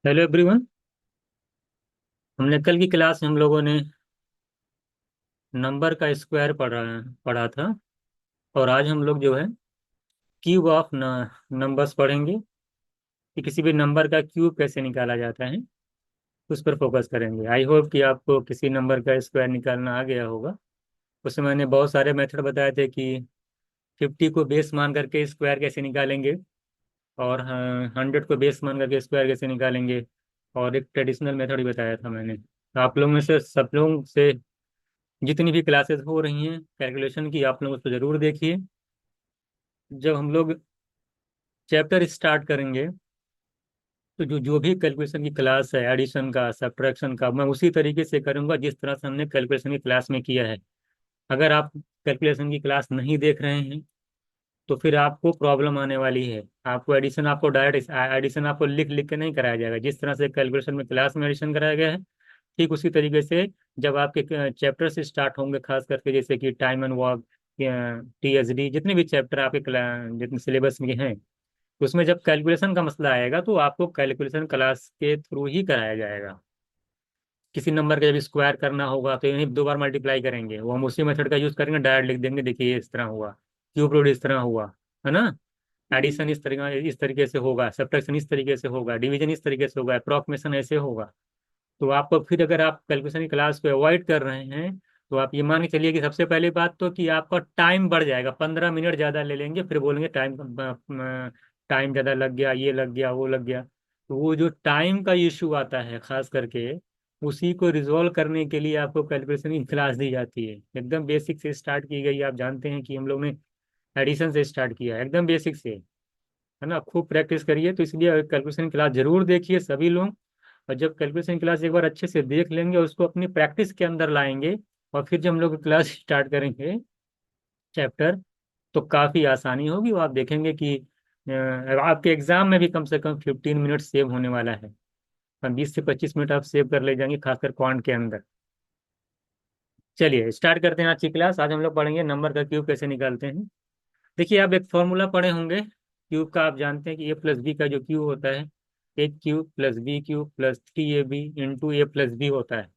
Hello everyone. हमने कल की क्लास में हम लोगों ने नंबर का स्क्वायर पढ़ा पढ़ा था। और आज हम लोग जो है क्यूब ऑफ नंबर्स पढ़ेंगे कि किसी भी नंबर का क्यूब कैसे निकाला जाता है, उस पर फोकस करेंगे। आई होप कि आपको किसी नंबर का स्क्वायर निकालना आ गया होगा। उसमें मैंने बहुत सारे मेथड बताए थे कि 50 को बेस मान करके स्क्वायर कैसे निकालेंगे, और 100 को बेस मान करके स्क्वायर कैसे निकालेंगे, और एक ट्रेडिशनल मेथड भी बताया था मैंने। तो आप लोगों में से सब लोग से जितनी भी क्लासेस हो रही हैं कैलकुलेशन की, आप लोग उसको जरूर देखिए। जब हम लोग चैप्टर स्टार्ट करेंगे तो जो जो भी कैलकुलेशन की क्लास है, एडिशन का, सब्ट्रैक्शन का, मैं उसी तरीके से करूंगा जिस तरह से हमने कैलकुलेशन की क्लास में किया है। अगर आप कैलकुलेशन की क्लास नहीं देख रहे हैं तो फिर आपको प्रॉब्लम आने वाली है। आपको एडिशन, आपको डायरेक्ट एडिशन आपको लिख लिख के नहीं कराया जाएगा। जिस तरह से कैलकुलेशन में क्लास में एडिशन कराया गया है, ठीक उसी तरीके से जब आपके चैप्टर से स्टार्ट होंगे, खास करके जैसे कि टाइम एंड वर्क, TSD, जितने भी चैप्टर आपके जितने सिलेबस में हैं, उसमें जब कैलकुलेशन का मसला आएगा तो आपको कैलकुलेशन क्लास के थ्रू ही कराया जाएगा। किसी नंबर का जब स्क्वायर करना होगा तो यही दो बार मल्टीप्लाई करेंगे, वो हम उसी मेथड का यूज करेंगे, डायरेक्ट लिख देंगे, देखिए ये इस तरह हुआ, क्यूब रूट इस तरह हुआ, है ना। एडिशन इस तरीके से होगा, सब्ट्रैक्शन इस तरीके से होगा, डिवीजन इस तरीके से होगा, अप्रॉक्सीमेशन ऐसे होगा। तो आपको फिर, अगर आप कैलकुलेशन की क्लास को अवॉइड कर रहे हैं, तो आप ये मान के चलिए कि सबसे पहली बात तो कि आपका टाइम बढ़ जाएगा, 15 मिनट ज़्यादा ले लेंगे, फिर बोलेंगे टाइम टाइम ज़्यादा लग गया, ये लग गया, वो लग गया। तो वो जो टाइम का इशू आता है खास करके, उसी को रिजॉल्व करने के लिए आपको कैलकुलेशन की क्लास दी जाती है। एकदम बेसिक से स्टार्ट की गई। आप जानते हैं कि हम लोग ने एडिशन से स्टार्ट किया है, एकदम बेसिक से, है ना। खूब प्रैक्टिस करिए। तो इसलिए कैलकुलेशन क्लास जरूर देखिए सभी लोग। और जब कैलकुलेशन क्लास एक बार अच्छे से देख लेंगे, उसको अपनी प्रैक्टिस के अंदर लाएंगे, और फिर जब हम लोग क्लास स्टार्ट करेंगे चैप्टर, तो काफ़ी आसानी होगी। वो आप देखेंगे कि आपके एग्जाम में भी कम से कम 15 मिनट सेव होने वाला है, और 20 से 25 मिनट आप सेव कर ले जाएंगे, खासकर क्वांट के अंदर। चलिए स्टार्ट करते हैं आज की क्लास। आज हम लोग पढ़ेंगे नंबर का क्यूब कैसे निकालते हैं। देखिए, आप एक फॉर्मूला पढ़े होंगे क्यूब का। आप जानते हैं कि A+B का जो क्यूब होता है, A³ + B³ + 3AB into A+B होता है।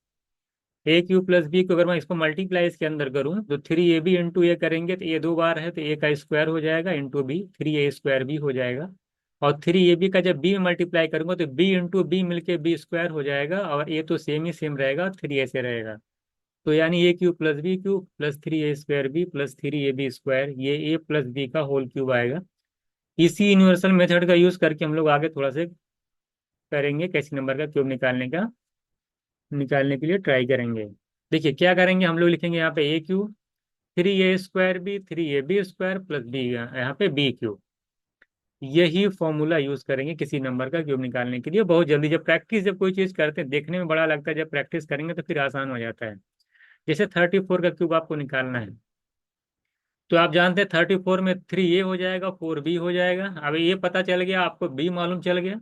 A³ + B को अगर मैं इसको मल्टीप्लाई इसके अंदर करूं तो 3AB इंटू ए करेंगे तो ए दो बार है तो ए का स्क्वायर हो जाएगा, इंटू बी 3A² भी हो जाएगा। और 3AB का जब बी में मल्टीप्लाई करूंगा तो बी इंटू बी मिलके B² हो जाएगा, और ए तो सेम ही सेम रहेगा, 3A से रहेगा। तो यानी A³ + B³ + 3A² B + 3AB², ये A+B का होल क्यूब आएगा। इसी यूनिवर्सल मेथड का यूज करके हम लोग आगे थोड़ा सा करेंगे, कैसे नंबर का क्यूब निकालने के लिए ट्राई करेंगे। देखिए क्या करेंगे, हम लोग लिखेंगे यहाँ पे A³ 3A² B 3AB² + B, यहाँ पे B³। यही फॉर्मूला यूज करेंगे किसी नंबर का क्यूब निकालने के लिए बहुत जल्दी। जब प्रैक्टिस, जब कोई चीज करते हैं देखने में बड़ा लगता है, जब प्रैक्टिस करेंगे तो फिर आसान हो जाता है। जैसे 34 का क्यूब आपको निकालना है, तो आप जानते हैं 34 में 3A हो जाएगा, 4B हो जाएगा। अब ये पता चल गया, आपको B मालूम चल गया,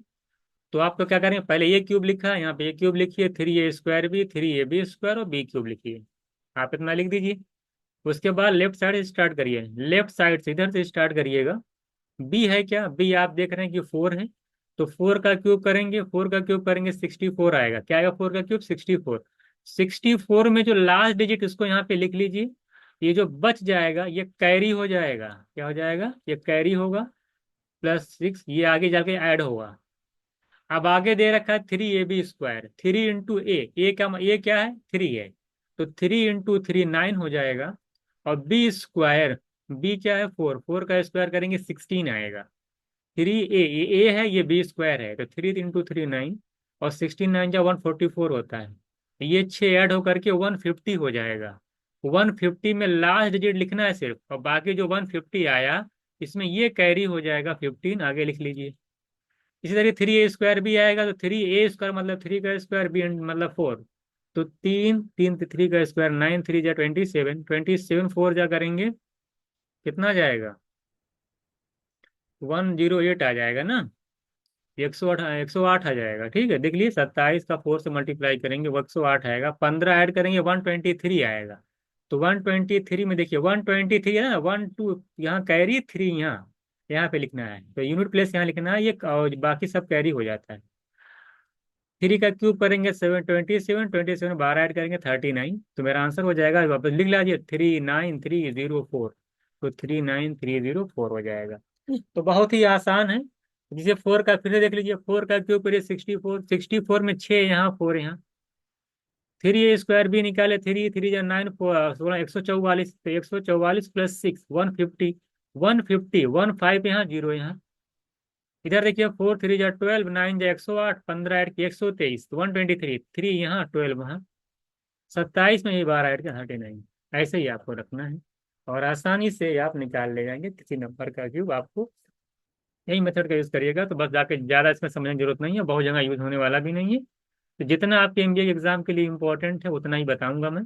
तो आपको क्या करेंगे, पहले A³ लिखा है, यहाँ पे A³ लिखिए, 3A² B 3AB² और B³ लिखिए। आप इतना लिख दीजिए। उसके बाद लेफ्ट साइड से स्टार्ट करिए, लेफ्ट साइड से इधर से स्टार्ट करिएगा। बी है क्या, बी आप देख रहे हैं कि 4 है, तो 4 का क्यूब करेंगे 64 आएगा। क्या आएगा, 4 का क्यूब 64। 64 में जो लास्ट डिजिट, इसको यहाँ पे लिख लीजिए। ये जो बच जाएगा ये कैरी हो जाएगा। क्या हो जाएगा, ये कैरी होगा, +6, ये आगे जाके ऐड होगा। अब आगे दे रखा है 3AB², 3 इंटू ए का ए क्या है, 3 है, तो 3 इंटू 3 9 हो जाएगा। और B², बी क्या है, 4, 4 का स्क्वायर करेंगे 16 आएगा। 3A, ए है, ये B² है, तो 3 इंटू 3 9, और 16 9 जा 144 होता है। ये 6 ऐड होकर के 150 हो जाएगा। 150 में लास्ट डिजिट लिखना है सिर्फ, और बाकी जो 150 आया इसमें ये कैरी हो जाएगा 15, आगे लिख लीजिए। इसी तरह 3A² भी आएगा, तो 3A² मतलब 3 का स्क्वायर, बी मतलब 4, तो 3 3 3 का स्क्वायर 9, 3 जा 27, 27 4 जा करेंगे, कितना जाएगा, 108 आ जाएगा ना। 108, 108 आ जाएगा। ठीक है, देख लीजिए, 27 का 4 से मल्टीप्लाई करेंगे वो 108 आएगा, 15 ऐड करेंगे 123 आएगा। तो 123 में देखिए 123 है ना, 1 2 यहाँ कैरी, 3 यहाँ, यहाँ पे लिखना है, तो यूनिट प्लेस यहाँ लिखना है ये, और बाकी सब कैरी हो जाता है। थ्री का क्यूब करेंगे 727, 27 12 ऐड करेंगे 39, तो मेरा आंसर हो जाएगा, वापस लिख लीजिए 39304। तो 39304 हो जाएगा। तो बहुत ही आसान है। जिसे फोर का फिर से देख लीजिए, फोर का क्यूब करिए 64, 64 में 6 यहाँ 4 यहाँ, थ्री ए स्क्वायर भी निकाले, थ्री थ्री जा 9 16 144, तो 144 प्लस 6 150, 150 15 यहाँ 0 यहाँ। इधर देखिए 4 3 जा 12, 9 जा 108, 15 ऐड किया 123, 123, 3 यहाँ 12 यहाँ, 27 में ही 12 ऐड किया 39। ऐसे ही आपको रखना है और आसानी से आप निकाल ले जाएंगे किसी नंबर का क्यूब। आपको यही मेथड का यूज करिएगा तो बस, जाके ज़्यादा इसमें समझने की जरूरत नहीं है, बहुत जगह यूज होने वाला भी नहीं है। तो जितना आपके एमबीए एग्जाम के लिए इंपॉर्टेंट है उतना ही बताऊंगा मैं,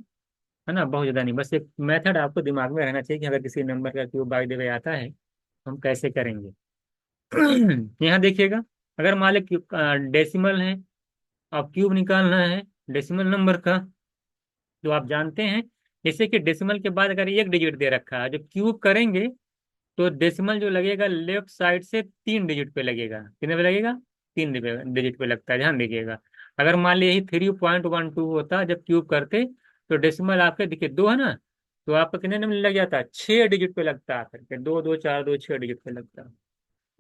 है ना, बहुत ज़्यादा नहीं। बस एक मेथड आपको दिमाग में रहना चाहिए कि अगर किसी नंबर का क्यूब बाय द वे आता है तो हम कैसे करेंगे। यहाँ देखिएगा, अगर मान लीजिए डेसिमल है और क्यूब निकालना है डेसिमल नंबर का, जो आप जानते हैं, जैसे कि डेसिमल के बाद अगर एक डिजिट दे रखा है, जब क्यूब करेंगे तो डेसिमल जो लगेगा लेफ्ट साइड से 3 डिजिट पे लगेगा। कितने पे लगेगा? 3 डिजिट पे लगता है, ध्यान दीजिएगा। अगर मान लीजिए 3.12 होता जब क्यूब करते, तो डेसिमल आपके देखिए 2 है ना, तो आपका कितने नंबर लग जाता है? 6 डिजिट पे लगता है, करके 2 2 4 2 6 डिजिट पे लगता है।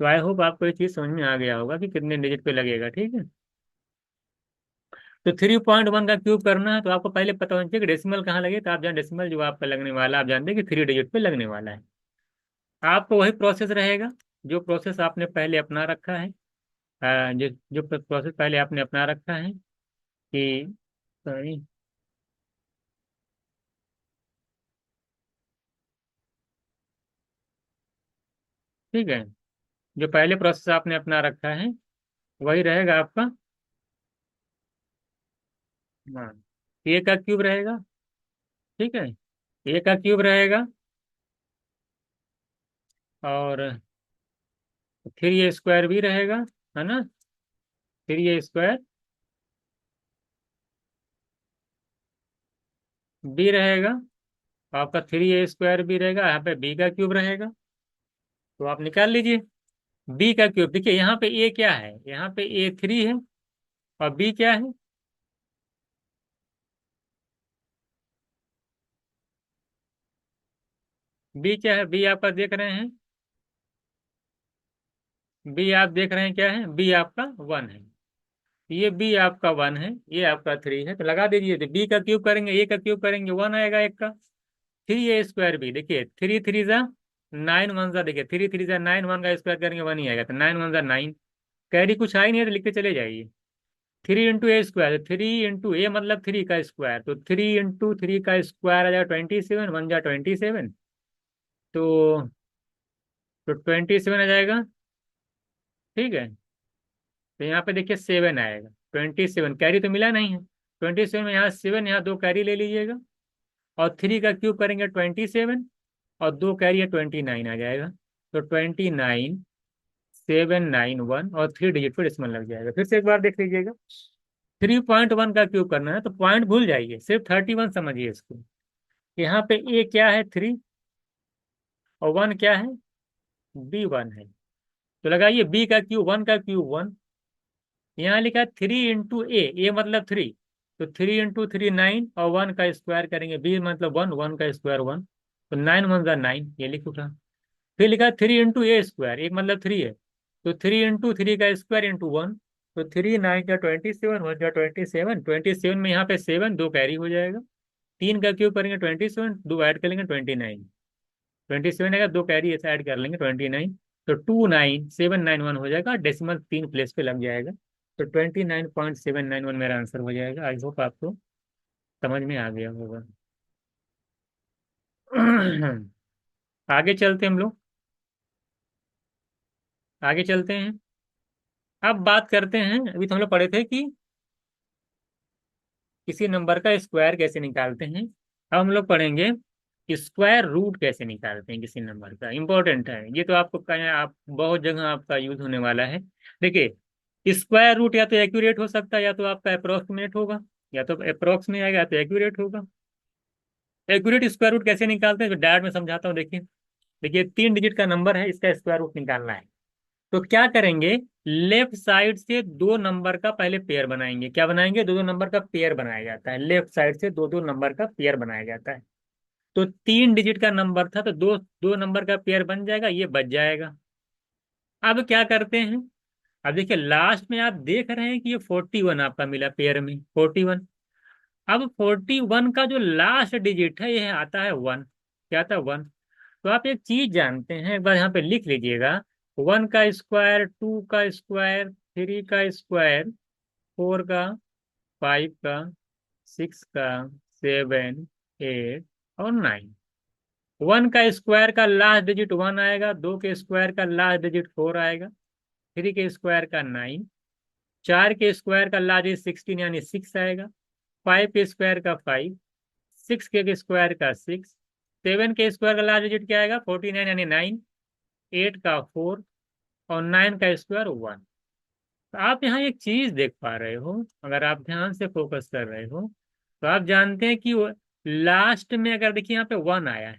तो आई होप आपको ये चीज समझ में आ गया होगा कि कितने डिजिट पे लगेगा, ठीक है। तो 3.1 का क्यूब करना है तो आपको पहले पता होना चाहिए कि डेसिमल कहाँ लगे, तो आप जान डेसिमल जो आपका लगने वाला है, आप जानते हैं कि 3 डिजिट पे लगने वाला है। आपको वही प्रोसेस रहेगा जो प्रोसेस आपने पहले अपना रखा है, जो जो प्रोसेस पहले आपने अपना रखा है कि सॉरी, ठीक है, जो पहले प्रोसेस आपने अपना रखा है वही रहेगा आपका। हाँ, ए का क्यूब रहेगा, ठीक है, ए का क्यूब रहेगा, और 3a² भी रहेगा, है ना, 3a² भी रहेगा, आपका 3a² भी रहेगा, यहाँ पे बी का क्यूब रहेगा। तो आप निकाल लीजिए बी का क्यूब। देखिए यहाँ पे ए क्या है, यहाँ पे A3 है, और बी क्या है? बी क्या है? बी आपका देख रहे हैं, बी आप देख रहे हैं क्या है? बी आपका 1 है, ये बी आपका 1 है, ये आपका 3 है, तो लगा दीजिए। तो बी का क्यूब करेंगे, ए का क्यूब करेंगे, 1 आएगा एक का। 3a² भी देखिए, 3 3 जा 9 1 जा, देखिए 3 3 जा 9, 1 का स्क्वायर करेंगे 1 ही आएगा, तो 9 1 जा 9। कैरी कुछ आई नहीं है तो लिखते चले जाइए। 3 × a², 3 × a मतलब 3 का स्क्वायर, तो 3 × 3 का स्क्वायर आ जाएगा 27, 1 जा 27, तो 27 आ जाएगा, ठीक है। तो यहाँ पे देखिए 7 आएगा, 27 कैरी तो मिला नहीं है, 27 में यहाँ 7, यहाँ 2 कैरी ले लीजिएगा, और 3 का क्यूब करेंगे 27, और 2 कैरी है 29 आ जाएगा। तो 29791, और 3 डिजिट पर डेसिमल लग जाएगा। फिर से एक बार देख लीजिएगा, 3.1 का क्यूब करना है तो पॉइंट भूल जाइए, सिर्फ 31 समझिए इसको। यहाँ पे ए क्या है? 3, और 1 क्या है? B1 है। तो लगाइए बी का क्यूब, 1 का क्यूब 1, यहाँ लिखा है 3 × a, मतलब 3, तो 3 × 3 9, और 1 का स्क्वायर करेंगे, बी मतलब 1, 1 का स्क्वायर 1, तो 9 1 जा 9, ये लिख उठा। फिर लिखा 3 × a², एक मतलब 3 है, तो 3 × 3 का स्क्वायर इंटू 1, तो 3 9 जा 27, 1 जा 27, 27 में यहाँ पे 7, 2 कैरी हो जाएगा। 3 का क्यूब करेंगे 27, 2 ऐड कर लेंगे 29, 27 आएगा, 2 कैरी ऐसे ऐड कर लेंगे 29, तो 29791 हो जाएगा, डेसिमल 3 प्लेस पे लग जाएगा। तो 29.791 मेरा आंसर हो जाएगा। आई होप आपको समझ में आ गया होगा। आगे चलते हम लोग, आगे चलते हैं। अब बात करते हैं, अभी तो हम लोग पढ़े थे कि किसी नंबर का स्क्वायर कैसे निकालते हैं। अब हम लोग पढ़ेंगे स्क्वायर रूट कैसे निकालते हैं किसी नंबर का। इंपॉर्टेंट है ये तो, आपको कहें आप बहुत जगह आपका यूज होने वाला है। देखिए स्क्वायर रूट या तो एक्यूरेट हो सकता है, या तो आपका अप्रोक्सीमेट होगा, या तो अप्रोक्स में आएगा या तो एक्यूरेट होगा। एक्यूरेट स्क्वायर रूट कैसे निकालते हैं, तो डायरेक्ट में समझाता हूँ। देखिए देखिए 3 डिजिट का नंबर है, इसका स्क्वायर रूट निकालना है। तो क्या करेंगे, लेफ्ट साइड से दो नंबर का पहले पेयर बनाएंगे। क्या बनाएंगे, दो दो नंबर का पेयर बनाया जाता है, लेफ्ट साइड से दो दो नंबर का पेयर बनाया जाता है। तो 3 डिजिट का नंबर था, तो दो दो नंबर का पेयर बन जाएगा, ये बच जाएगा। अब क्या करते हैं, अब देखिए लास्ट में आप देख रहे हैं कि ये 41 आपका मिला पेयर में, 41। अब 41 का जो लास्ट डिजिट है यह आता है 1। क्या आता है, 1। तो आप एक चीज जानते हैं, एक बार यहाँ पे लिख लीजिएगा। 1 का स्क्वायर, 2 का स्क्वायर, 3 का स्क्वायर, 4 का, 5 का, 6 का, 7, 8 और 9। 1 का स्क्वायर का लास्ट डिजिट 1 आएगा, 2 के स्क्वायर का लास्ट डिजिट 4 आएगा, 3 के स्क्वायर का 9, 4 के स्क्वायर का लास्ट डिजिट 16 यानी 6 आएगा, 5 के स्क्वायर का 5, 6 के स्क्वायर का 6, 7 के स्क्वायर का लास्ट डिजिट क्या आएगा, 49 यानी 9, 8 का 4 और 9 का स्क्वायर 1। तो आप यहाँ एक चीज देख पा रहे हो, अगर आप ध्यान से फोकस कर रहे हो तो आप जानते हैं कि लास्ट में अगर देखिए यहाँ पे 1 आया है,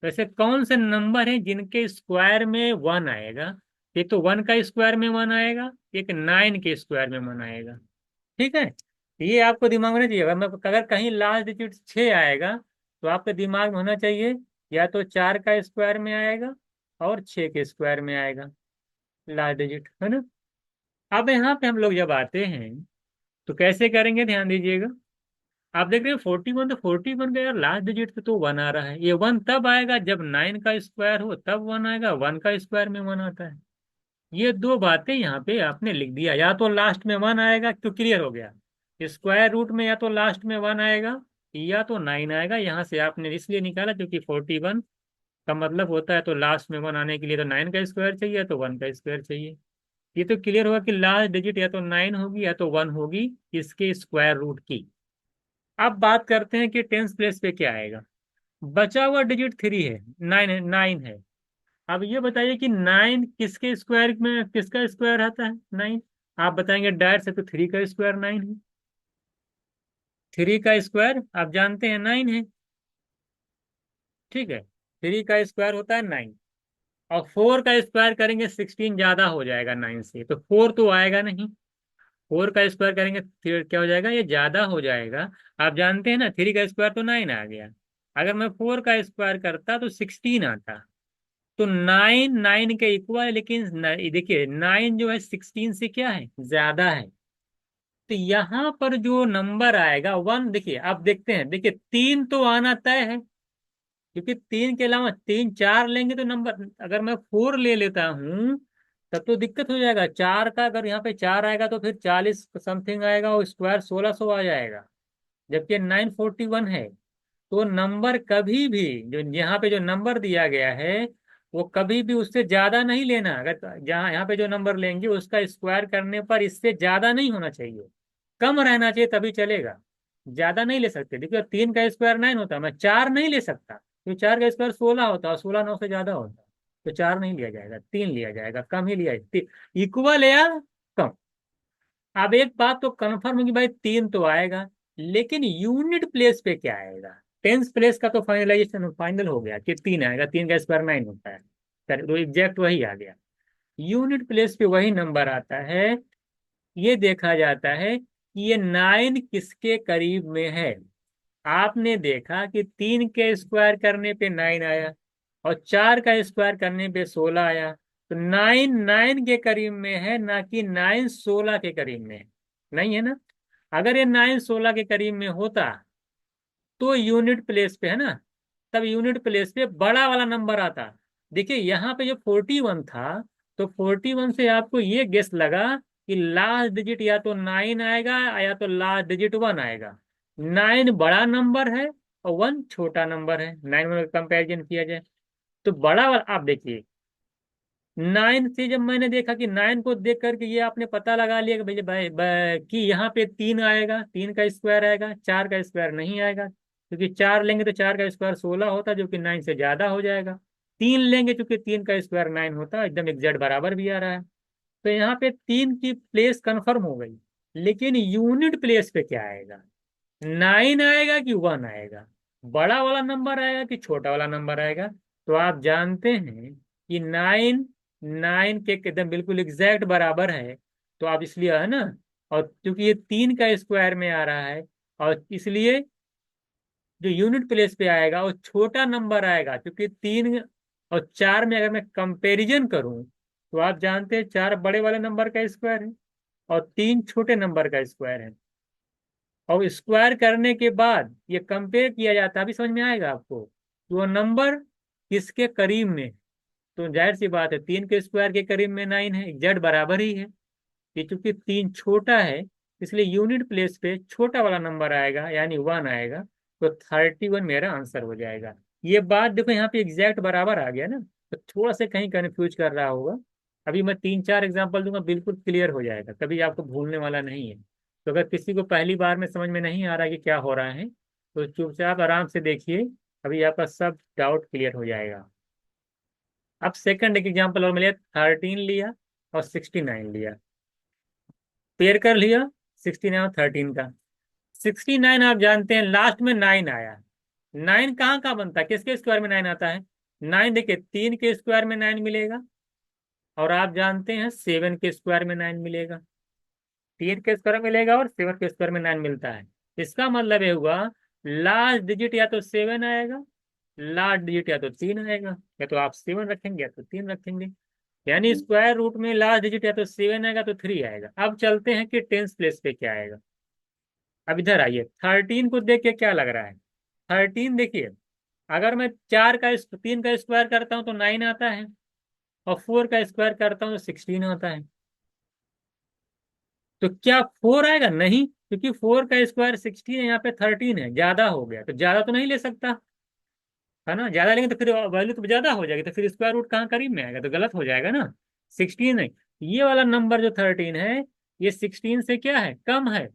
तो ऐसे कौन से नंबर हैं जिनके स्क्वायर में 1 आएगा। एक तो 1 का स्क्वायर में 1 आएगा, एक 9 के स्क्वायर में 1 आएगा। ठीक है, ये आपको दिमाग में होना चाहिए। अगर कहीं लास्ट डिजिट 6 आएगा तो आपके दिमाग में होना चाहिए या तो 4 का स्क्वायर में आएगा और 6 के स्क्वायर में आएगा लास्ट डिजिट, है ना। अब यहाँ पे हम लोग जब आते हैं तो कैसे करेंगे, ध्यान दीजिएगा। आप देख रहे हैं 41, तो 41 का यार लास्ट डिजिट पे तो 1 आ रहा है। ये 1 तब आएगा जब 9 का स्क्वायर हो, तब 1 आएगा, 1 का स्क्वायर में 1 आता है। ये दो बातें यहाँ पे आपने लिख दिया, या तो लास्ट में 1 आएगा तो क्लियर हो गया, स्क्वायर रूट में या तो लास्ट में 1 आएगा या तो 9 आएगा। यहाँ से आपने इसलिए निकाला क्योंकि 41 का मतलब होता है तो लास्ट में 1 आने के लिए तो 9 का स्क्वायर चाहिए या तो 1 का स्क्वायर चाहिए। ये तो क्लियर होगा कि लास्ट डिजिट या तो 9 होगी या तो 1 होगी इसके स्क्वायर रूट की। अब बात करते हैं कि टेंस प्लेस पे क्या आएगा। बचा हुआ डिजिट 3 है, 9 है, 9 है। अब ये बताइए कि 9 किसके स्क्वायर में, किसका स्क्वायर आता है 9। आप बताएंगे डायरेक्ट से तो 3 का स्क्वायर 9 है। 3 का स्क्वायर आप जानते हैं 9 है। ठीक है, 3 का स्क्वायर होता है 9। और 4 का स्क्वायर करेंगे 16 ज्यादा हो जाएगा 9 से, तो 4 तो आएगा नहीं। 4 का स्क्वायर करेंगे फिर क्या हो जाएगा, ये ज्यादा हो जाएगा। आप जानते हैं ना 3 का स्क्वायर तो 9 आ गया। अगर मैं 4 का स्क्वायर करता तो 16 आता। तो 9 9 के इक्वल है, लेकिन देखिए 9 जो है 16 से क्या है, ज्यादा है। तो यहाँ पर जो नंबर आएगा 1, देखिए आप देखते हैं, देखिए 3 तो आना तय है, क्योंकि 3 के अलावा 3 4 लेंगे तो नंबर, अगर मैं 4 ले लेता हूँ तब तो दिक्कत हो जाएगा। 4 का अगर यहाँ पे 4 आएगा तो फिर 40 समथिंग आएगा और स्क्वायर 1600 आ जाएगा, जबकि 941 है। तो नंबर कभी भी, जो यहाँ पे जो नंबर दिया गया है वो कभी भी उससे ज्यादा नहीं लेना। अगर जहाँ यहाँ पे जो नंबर लेंगे उसका स्क्वायर करने पर इससे ज्यादा नहीं होना चाहिए, कम रहना चाहिए तभी चलेगा। ज्यादा नहीं ले सकते। देखिए 3 का स्क्वायर 9 होता है, मैं 4 नहीं ले सकता क्योंकि 4 का स्क्वायर 16 होता है, 16 9 से ज्यादा होता है। तो 4 नहीं लिया जाएगा, 3 लिया जाएगा, कम ही लिया। इक्वल या कम। अब एक बात तो कंफर्म है कि भाई 3 तो आएगा, लेकिन यूनिट प्लेस पे क्या आएगा। टेंस प्लेस का तो फाइनलाइजेशन फाइनल हो गया कि 3 आएगा, 3 का स्क्वायर 9 होता है, तो एग्जैक्ट वही आ गया। यूनिट प्लेस पे वही नंबर आता है। ये देखा जाता है कि ये 9 किसके करीब में है। आपने देखा कि 3 के स्क्वायर करने पे 9 आया और 4 का स्क्वायर करने पे 16 आया। तो 9 9 के करीब में है, ना कि 9 16 के करीब में है। नहीं है ना। अगर ये 9 16 के करीब में होता तो यूनिट प्लेस पे है ना, तब यूनिट प्लेस पे बड़ा वाला नंबर आता। देखिए यहाँ पे जो 41 था, तो 41 से आपको ये गेस लगा कि लास्ट डिजिट या तो 9 आएगा या तो लास्ट डिजिट 1 आएगा। 9 बड़ा नंबर है और 1 छोटा नंबर है, 9 में कंपैरिजन किया जाए तो बड़ा वाला। आप देखिए 9 से जब मैंने देखा कि 9 को देख करके ये आपने पता लगा लिया कि कि यहाँ पे 3 आएगा, 3 का स्क्वायर आएगा, 4 का स्क्वायर नहीं आएगा, क्योंकि 4 लेंगे तो 4 का स्क्वायर 16 होता जो कि 9 से ज्यादा हो जाएगा। 3 लेंगे क्योंकि 3 का स्क्वायर 9 होता, एकदम एग्जैक्ट बराबर भी आ रहा है। तो यहाँ पे 3 की प्लेस कंफर्म हो गई। लेकिन यूनिट प्लेस पे क्या आएगा, 9 आएगा कि 1 आएगा, बड़ा वाला नंबर आएगा कि छोटा वाला नंबर आएगा। तो आप जानते हैं कि 9 9 के एकदम बिल्कुल एग्जैक्ट बराबर है, तो आप इसलिए है ना, और क्योंकि ये 3 का स्क्वायर में आ रहा है, और इसलिए जो यूनिट प्लेस पे आएगा वो छोटा नंबर आएगा, क्योंकि 3 और 4 में अगर मैं कंपैरिजन करूं तो आप जानते हैं 4 बड़े वाले नंबर का स्क्वायर है और 3 छोटे नंबर का स्क्वायर है। और स्क्वायर करने के बाद ये कंपेयर किया जाता है, अभी समझ में आएगा आपको, तो वो नंबर किसके करीब में है। तो जाहिर सी बात है 3 के स्क्वायर के करीब में 9 है, जेड बराबर ही है। ये चूंकि 3 छोटा है, इसलिए यूनिट प्लेस पे छोटा वाला नंबर आएगा, यानी 1 आएगा। तो 31 मेरा आंसर हो जाएगा। ये बात देखो यहाँ पे एग्जैक्ट बराबर आ गया ना, तो थोड़ा सा कहीं कंफ्यूज कर रहा होगा। अभी मैं 3 4 एग्जाम्पल दूंगा, बिल्कुल क्लियर हो जाएगा, कभी आपको भूलने वाला नहीं है। तो अगर किसी को पहली बार में समझ में नहीं आ रहा कि क्या हो रहा है, तो चुपचाप आराम से देखिए, अभी आपका सब डाउट क्लियर हो जाएगा। अब सेकंड एक एग्जाम्पल और मिले, 13 लिया और 69 लिया, पेयर कर लिया 69 और 13 का। 69 आप जानते हैं लास्ट में 9 आया। 9 कहाँ कहाँ बनता है, किसके स्क्वायर में 9 आता है? 9 देखिए 3 के स्क्वायर में 9 मिलेगा, और आप जानते हैं 7 के स्क्वायर में 9 मिलेगा। 3 के स्क्वायर मिलेगा और 7 के स्क्वायर में 9 मिलता है। इसका मतलब ये हुआ लास्ट डिजिट या तो 7 आएगा, लास्ट डिजिट या तो 3 आएगा, या तो आप 7 रखेंगे या तो 3 रखेंगे। यानी स्क्वायर रूट में लास्ट डिजिट या तो 7 आएगा तो 3 आएगा। अब चलते हैं कि टेंस प्लेस पे क्या आएगा। अब इधर आइए, 13 को देख के क्या लग रहा है? 13 देखिए, अगर मैं 3 का स्क्वायर करता हूँ तो 9 आता है, और 4 का स्क्वायर करता हूँ तो 16 आता है। तो क्या 4 आएगा? नहीं, क्योंकि 4 का स्क्वायर 16 है, यहाँ पे 13 है, ज्यादा हो गया, तो ज्यादा तो नहीं ले सकता, है ना। ज्यादा लेंगे तो फिर वैल्यू तो ज्यादा हो जाएगी, तो फिर स्क्वायर रूट कहाँ करीब में आएगा, तो गलत हो जाएगा ना। 16 है, ये वाला नंबर जो 13 है, ये 16 से क्या है, कम है।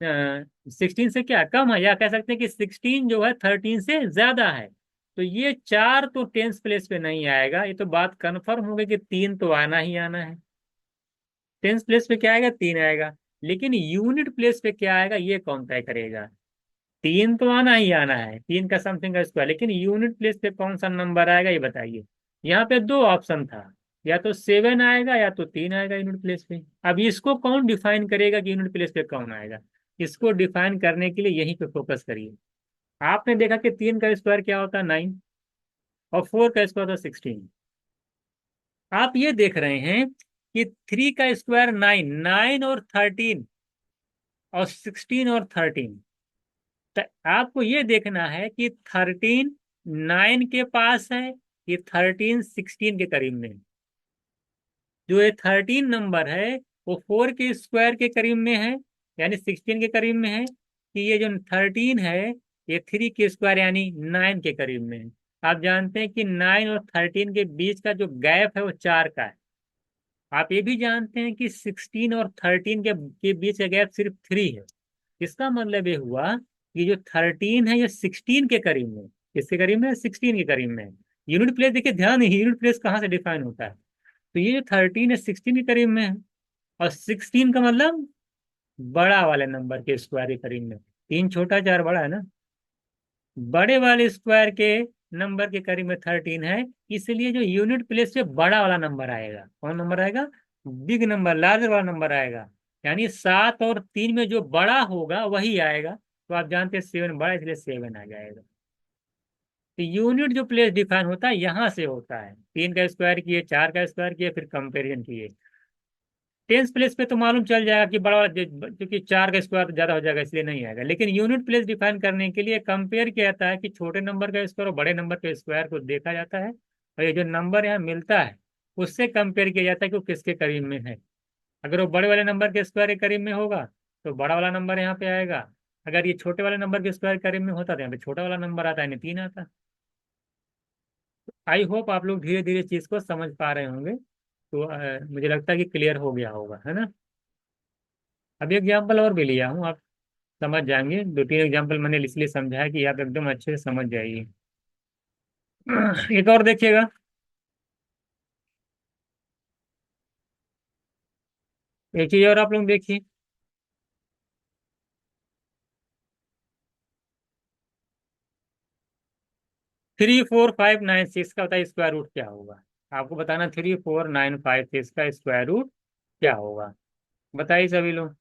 16 से क्या कम है, या कह सकते हैं कि 16 जो है 13 से ज्यादा है। तो ये 4 तो टेंस प्लेस पे नहीं आएगा, ये तो बात कंफर्म हो गई कि 3 तो आना ही आना है। टेंस प्लेस पे क्या आएगा, 3 आएगा। लेकिन यूनिट प्लेस पे क्या आएगा, ये कौन तय करेगा? 3 तो आना ही आना है, 3 का समथिंग का स्क्वायर, लेकिन यूनिट प्लेस पे कौन सा नंबर आएगा ये बताइए। यहाँ पे दो ऑप्शन था, या तो 7 आएगा या तो 3 आएगा यूनिट प्लेस पे। अब इसको कौन डिफाइन करेगा कि यूनिट प्लेस पे कौन आएगा? इसको डिफाइन करने के लिए यहीं पे फोकस करिए। आपने देखा कि 3 का स्क्वायर क्या होता है, 9, और 4 का स्क्वायर होता है 16। आप ये देख रहे हैं कि 3 का स्क्वायर 9, 9 और 13, और 16 और 13। तो आपको ये देखना है कि 13 9 के पास है, ये 13 16 के करीब में है। जो ये 13 नंबर है वो 4 के स्क्वायर के करीब में है, यानी 16 के करीब में है, कि ये जो 13 है ये 3 के स्क्वायर यानी 9 के करीब में है। आप जानते हैं कि 9 और 13 के बीच का जो गैप है वो 4 का है। आप ये भी जानते हैं कि 16 और 13 के बीच का गैप सिर्फ 3 है। इसका मतलब ये हुआ कि जो 13 है ये 16 के करीब में, किसके करीब में, 16 के करीब में है। यूनिट प्लेस देखिए, ध्यान है यूनिट प्लेस कहाँ से डिफाइन होता है। तो ये जो 13 है 16 के करीब में है, और 16 का मतलब बड़ा वाले नंबर के स्क्वायर के करीब में। 3 छोटा 4 बड़ा है ना, बड़े वाले स्क्वायर के नंबर के करीब में 13 है। इसलिए जो यूनिट प्लेस से बड़ा वाला नंबर आएगा, कौन नंबर आएगा, बिग नंबर, लार्जर वाला नंबर आएगा। यानी 7 और 3 में जो बड़ा होगा वही आएगा। तो आप जानते हैं 7 बड़ा, इसलिए 7 आ जाएगा। तो यूनिट जो प्लेस डिफाइन होता है यहां से होता है, 3 का स्क्वायर किए, 4 का स्क्वायर किए, फिर कंपेरिजन किए। टेंस प्लेस पे तो मालूम चल जाएगा कि बड़ा वाला क्योंकि 4 का स्क्वायर तो ज्यादा हो जाएगा, इसलिए नहीं आएगा। लेकिन यूनिट प्लेस डिफाइन करने के लिए कंपेयर किया जाता है कि छोटे नंबर का स्क्वायर और बड़े नंबर के स्क्वायर को देखा जाता है, और ये जो नंबर यहाँ मिलता है उससे कंपेयर किया जाता है कि वो किसके करीब में है। अगर वो बड़े वाले नंबर के स्क्वायर के करीब में होगा तो बड़ा वाला नंबर यहाँ पे आएगा। अगर ये छोटे वाले नंबर के स्क्वायर के करीब में होता तो यहाँ पे छोटा वाला नंबर आता है, यानी 3 आता। आई होप आप लोग धीरे धीरे चीज को समझ पा रहे होंगे। तो मुझे लगता है कि क्लियर हो गया होगा, है ना। अभी एग्जाम्पल और भी लिया हूँ, आप समझ जाएंगे। 2 3 एग्जाम्पल मैंने इसलिए समझा है कि आप एकदम अच्छे से समझ जाइए। एक और देखिएगा, एक चीज और आप लोग देखिए। 3 4 5 9 6 का बताइए स्क्वायर रूट क्या होगा। आपको बताना 3495 थे, इसका स्क्वायर रूट क्या होगा। बताइए सभी लोग।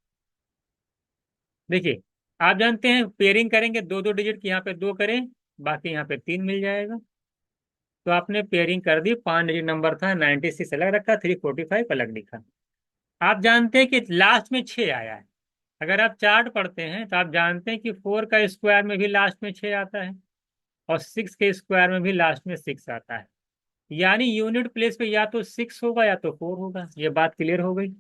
देखिए, आप जानते हैं पेयरिंग करेंगे, दो दो डिजिट की, यहाँ पे दो करें, बाकी यहाँ पे तीन मिल जाएगा। तो आपने पेयरिंग कर दी, 5 डिजिट नंबर था, 96 अलग रखा, 345 अलग लिखा। आप जानते हैं कि लास्ट में 6 आया है। अगर आप चार्ट पढ़ते हैं तो आप जानते हैं कि 4 का स्क्वायर में भी लास्ट में 6 आता है, और 6 के स्क्वायर में भी लास्ट में 6 आता है। यानी यूनिट प्लेस पे या तो 6 होगा या तो 4 होगा। ये बात क्लियर हो गई।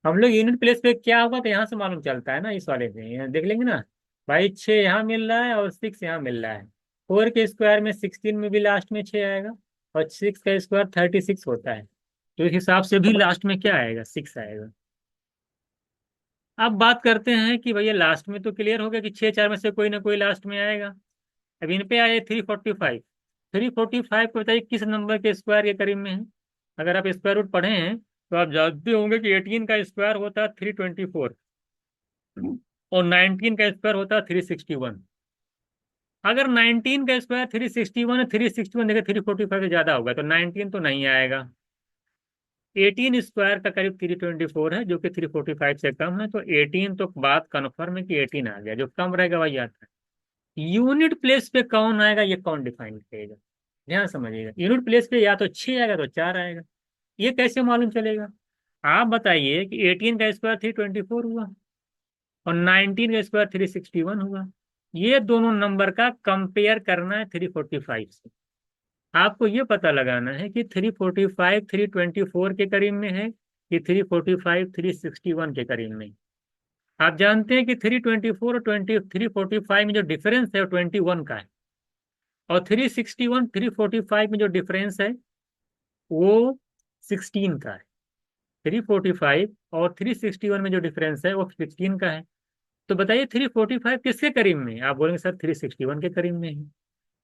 हम लोग यूनिट प्लेस पे क्या होगा तो यहाँ से मालूम चलता है ना, इस वाले से यहाँ देख लेंगे ना। भाई 6 यहाँ मिल रहा है और 6 यहाँ मिल रहा है। 4 के स्क्वायर में 16 में भी लास्ट में 6 आएगा, और 6 का स्क्वायर 36 होता है। तो इस हिसाब से भी लास्ट में क्या आएगा, 6 आएगा। अब बात करते हैं कि भैया लास्ट में तो क्लियर हो गया कि 6 4 में से कोई ना कोई लास्ट में आएगा। अब इन पे आए 345। 345 को बताइए किस नंबर के स्क्वायर के करीब में है। अगर आप स्क्वायर रूट पढ़े हैं तो आप जानते होंगे कि 18 का स्क्वायर होता है 324, और 19 का स्क्वायर होता है 361। अगर 19 का स्क्वायर 361 है, 361 देखिए 345 से ज्यादा होगा, तो 19 तो नहीं आएगा। 18 स्क्वायर का करीब 324 है, जो कि 345 से कम है, तो 18 तो बात कन्फर्म है कि 18 आ गया। जो कम रहेगा वही आता है। यूनिट प्लेस पे कौन आएगा ये कौन डिफाइन करेगा। ध्यान समझिएगा, यूनिट प्लेस पे या तो 6 आएगा तो 4 आएगा। ये कैसे मालूम चलेगा। आप बताइए कि 18 का स्क्वायर 324 हुआ, और 19 का स्क्वायर 361 हुआ। ये दोनों नंबर का कंपेयर करना है 345 से। आपको ये पता लगाना है कि 345 324 के करीब में है, कि 345 361 के करीब में। आप जानते हैं कि 324 और 345 में जो डिफरेंस है वो 21 का है, और 361 345 में जो डिफरेंस है वो 16 का है। 345 और 361 में जो डिफरेंस है वो 16 का है। तो बताइए 345 किसके करीब में है। आप बोलेंगे सर 361 के करीब में है।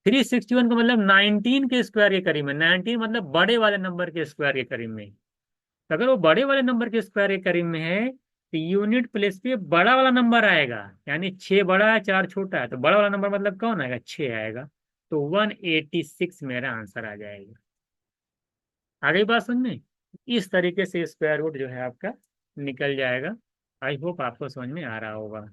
361 का मतलब 19 के स्क्वायर के करीब में, 19 मतलब बड़े वाले नंबर के स्क्वायर के करीब में। तो अगर वो बड़े वाले नंबर के स्क्वायर के करीब में है तो यूनिट प्लेस पे बड़ा वाला नंबर आएगा। यानी 6 बड़ा है 4 छोटा है, तो बड़ा वाला नंबर मतलब कौन आएगा, 6 आएगा। तो 186 मेरा आंसर आ जाएगा। आ गई बात समझ में। इस तरीके से स्क्वायर रूट जो है आपका निकल जाएगा। आई होप आपको समझ में आ रहा होगा।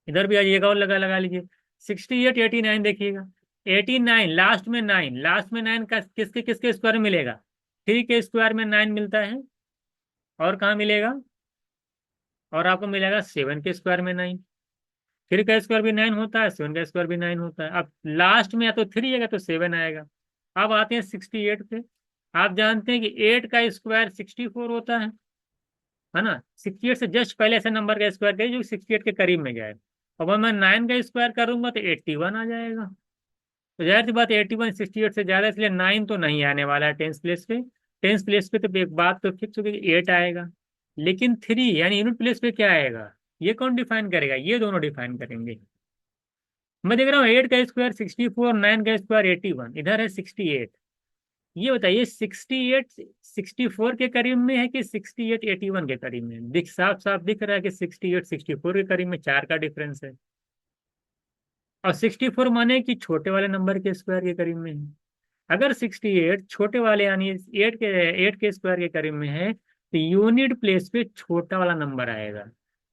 इधर भी आइएगा और लगा लगा लीजिए। 68 89 देखिएगा। 89 लास्ट में 9, लास्ट में 9 का किसके किसके स्क्वायर में मिलेगा। 3 के स्क्वायर में 9 मिलता है, और कहाँ मिलेगा, और आपको मिलेगा 7 के स्क्वायर में 9। 3 का स्क्वायर भी 9 होता है, 7 का स्क्वायर भी 9 होता है। अब लास्ट में या तो 3 आएगा तो 7 आएगा। अब आते हैं 68 पे। आप जानते हैं कि 8 का स्क्वायर 64 होता है ना। 68 से जस्ट पहले ऐसे नंबर का स्क्वायर करिए जो 68 के करीब में जाए। अब मैं 9 का स्क्वायर करूंगा तो 81 आ जाएगा। तो जाहिर सी बात 81 68 से ज्यादा, इसलिए 9 तो नहीं आने वाला है टेंस प्लेस पे। टेंस प्लेस पे तो एक बात तो फिक्स होगी कि 8 आएगा। लेकिन 3 यानी यूनिट प्लेस पे क्या आएगा, ये कौन डिफाइन करेगा, ये दोनों डिफाइन करेंगे। मैं देख रहा हूँ 8 का स्क्वायर 64, 9 का स्क्वायर 81, इधर है 68। ये बताइए 68 64 के करीब में है कि 68 81 के करीब में है? दिख साफ साफ दिख रहा है कि 68 64 के करीब में, 4 का डिफरेंस है। और 64 माने कि छोटे वाले नंबर के स्क्वायर के करीब में है। अगर 68 छोटे वाले यानी 8 के स्क्वायर के करीब में है तो यूनिट प्लेस पे छोटा वाला नंबर आएगा।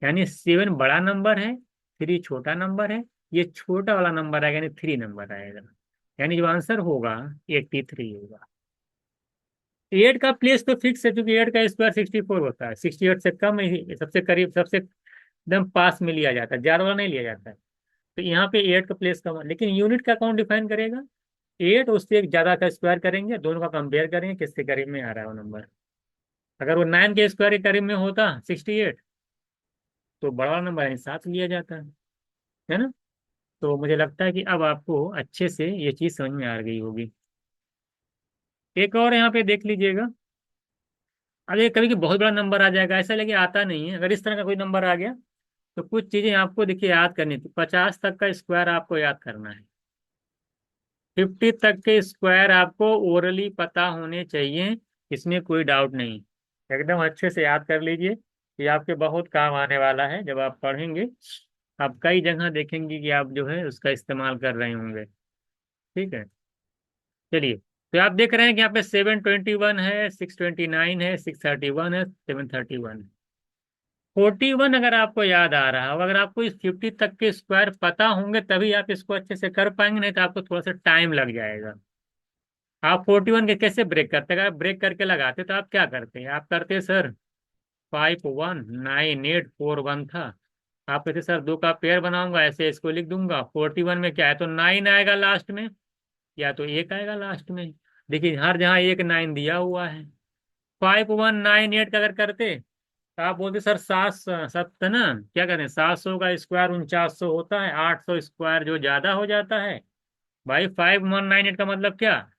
यानी 7 बड़ा नंबर है, 3 छोटा नंबर है। ये छोटा वाला नंबर आएगा यानी 3 नंबर आएगा। यानी जो आंसर होगा 83 होगा। 8 का प्लेस तो फिक्स है, क्योंकि 8 का स्क्वायर 64 होता है। 68 से कम ही सबसे करीब, सबसे एकदम पास में लिया जाता है, ज्यादा वाला नहीं लिया जाता है। तो यहाँ पे 8 का प्लेस कम है, लेकिन यूनिट का कौन डिफाइन करेगा। 8 उससे एक ज्यादा का स्क्वायर करेंगे, दोनों का कंपेयर करेंगे किसके करीब में आ रहा है वो नंबर। अगर वो 9 के स्क्वायर के करीब में होता 68, तो बड़ा वाला नंबर यानी 7 लिया जाता है ना। तो मुझे लगता है कि अब आपको अच्छे से ये चीज समझ में आ गई होगी। एक और यहाँ पे देख लीजिएगा। अब ये कभी कि बहुत बड़ा नंबर आ जाएगा, ऐसा लगे आता नहीं है। अगर इस तरह का कोई नंबर आ गया तो कुछ चीजें आपको देखिए याद करनी थी। 50 तक का स्क्वायर आपको याद करना है। 50 तक के स्क्वायर आपको ओरली पता होने चाहिए, इसमें कोई डाउट नहीं। एकदम अच्छे से याद कर लीजिए, ये आपके बहुत काम आने वाला है जब आप पढ़ेंगे। आप कई जगह देखेंगे कि आप जो है उसका इस्तेमाल कर रहे होंगे। ठीक है, चलिए। तो आप देख रहे हैं कि यहाँ पे 721 है, 629 है, 631 है, 731 है। 41 अगर आपको याद आ रहा हो, अगर आपको इस 50 तक के स्क्वायर पता होंगे तभी आप इसको अच्छे से कर पाएंगे, नहीं तो आपको थोड़ा सा टाइम लग जाएगा। आप 41 के कैसे ब्रेक करते, अगर आप ब्रेक करके लगाते तो आप क्या करते हैं, आप करते सर 519841 था। आप कहते सर दो का पेयर बनाऊंगा, ऐसे इसको लिख दूंगा। 41 में क्या है, तो 9 आएगा लास्ट में, या तो एक आएगा लास्ट में। देखिए हर जहाँ एक 9 दिया हुआ है। 5198 का अगर करते तो आप बोलते सर 7 ना, क्या करें, 700 का स्क्वायर 4900 होता है, 800 स्क्वायर जो ज्यादा हो जाता है। भाई 5198 का मतलब क्या,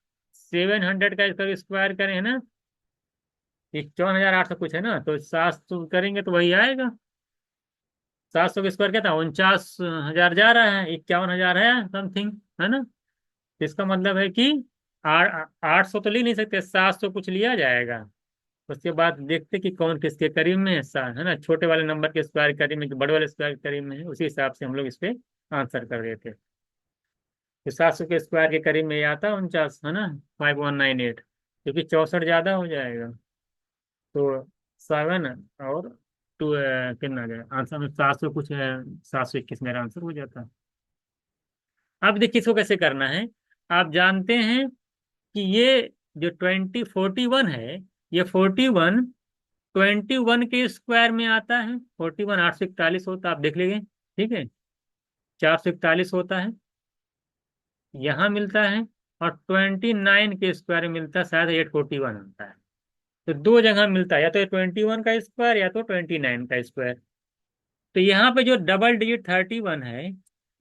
700 का इसका स्क्वायर करें है ना, 51,800 कुछ है ना, तो 700 करेंगे तो वही आएगा। 700 का स्क्वायर क्या था, 49,000 जा रहा है, 51,000 है समथिंग, है ना। इसका मतलब है कि 800 तो ले नहीं सकते, 700 कुछ लिया जाएगा। उसके बाद देखते कि कौन किसके करीब में है, है ना, छोटे वाले नंबर के स्क्वायर करीब में कि बड़े वाले स्क्वायर करीब में है, उसी हिसाब से हम लोग इस पे आंसर कर देते। तो 700 के स्क्वायर के करीब में ये आता है 49, है ना, 5198, क्योंकि 64 ज्यादा हो जाएगा। तो 7 और 2 कितना आ जाएगा आंसर में, 700 कुछ है, 721 मेरा आंसर हो जाता है। अब देखिए इसको कैसे करना है। आप जानते हैं कि ये जो 2041 है, ये 41 21 के स्क्वायर में आता है। 41 841 होता है, आप देख लीजिए, ठीक है, 441 होता है, यहाँ मिलता है। और 29 के स्क्वायर में मिलता है, शायद 841 होता है। तो दो जगह मिलता है, या तो 21 का स्क्वायर या तो 29 का स्क्वायर। तो यहाँ पे जो डबल डिजिट 31 है,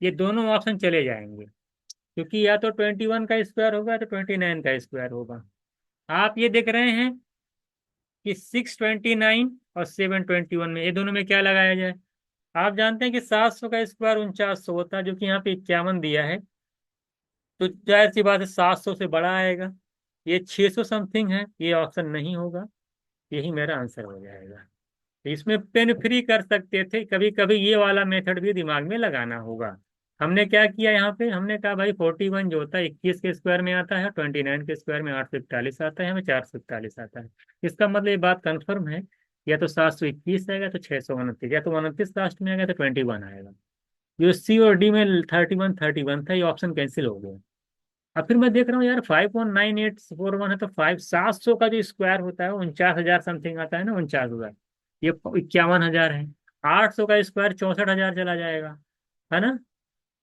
ये दोनों ऑप्शन चले जाएंगे, क्योंकि या तो 21 का स्क्वायर होगा या तो 29 का स्क्वायर होगा। आप ये देख रहे हैं कि 629 और 721 में, ये दोनों में क्या लगाया जाए। आप जानते हैं कि 700 का स्क्वायर 4900 होता है, जो कि यहाँ पे 51 दिया है। तो जाहिर सी बात है 700 से बड़ा आएगा। ये 600 समथिंग है, ये ऑप्शन नहीं होगा। यही मेरा आंसर हो जाएगा। तो इसमें पेन फ्री कर सकते थे, कभी कभी ये वाला मेथड भी दिमाग में लगाना होगा। हमने क्या किया यहाँ पे, हमने कहा भाई 41 जो होता है 21 के स्क्वायर में आता है, 29 के स्क्वायर में 841 आता है, हमें 441 आता है। इसका मतलब ये बात कंफर्म है, या तो 721 आएगा तो 629, या तो 29 लास्ट में आएगा तो 21 आएगा। जो सी और डी में 31 था, ये ऑप्शन कैंसिल हो गया। अब फिर मैं देख रहा हूँ यार 519841 है, तो 700 का जो स्क्वायर होता है 49,000 समथिंग आता है ना, 49,000, ये 51,000 है। 800 का स्क्वायर 64,000 चला जाएगा, है ना।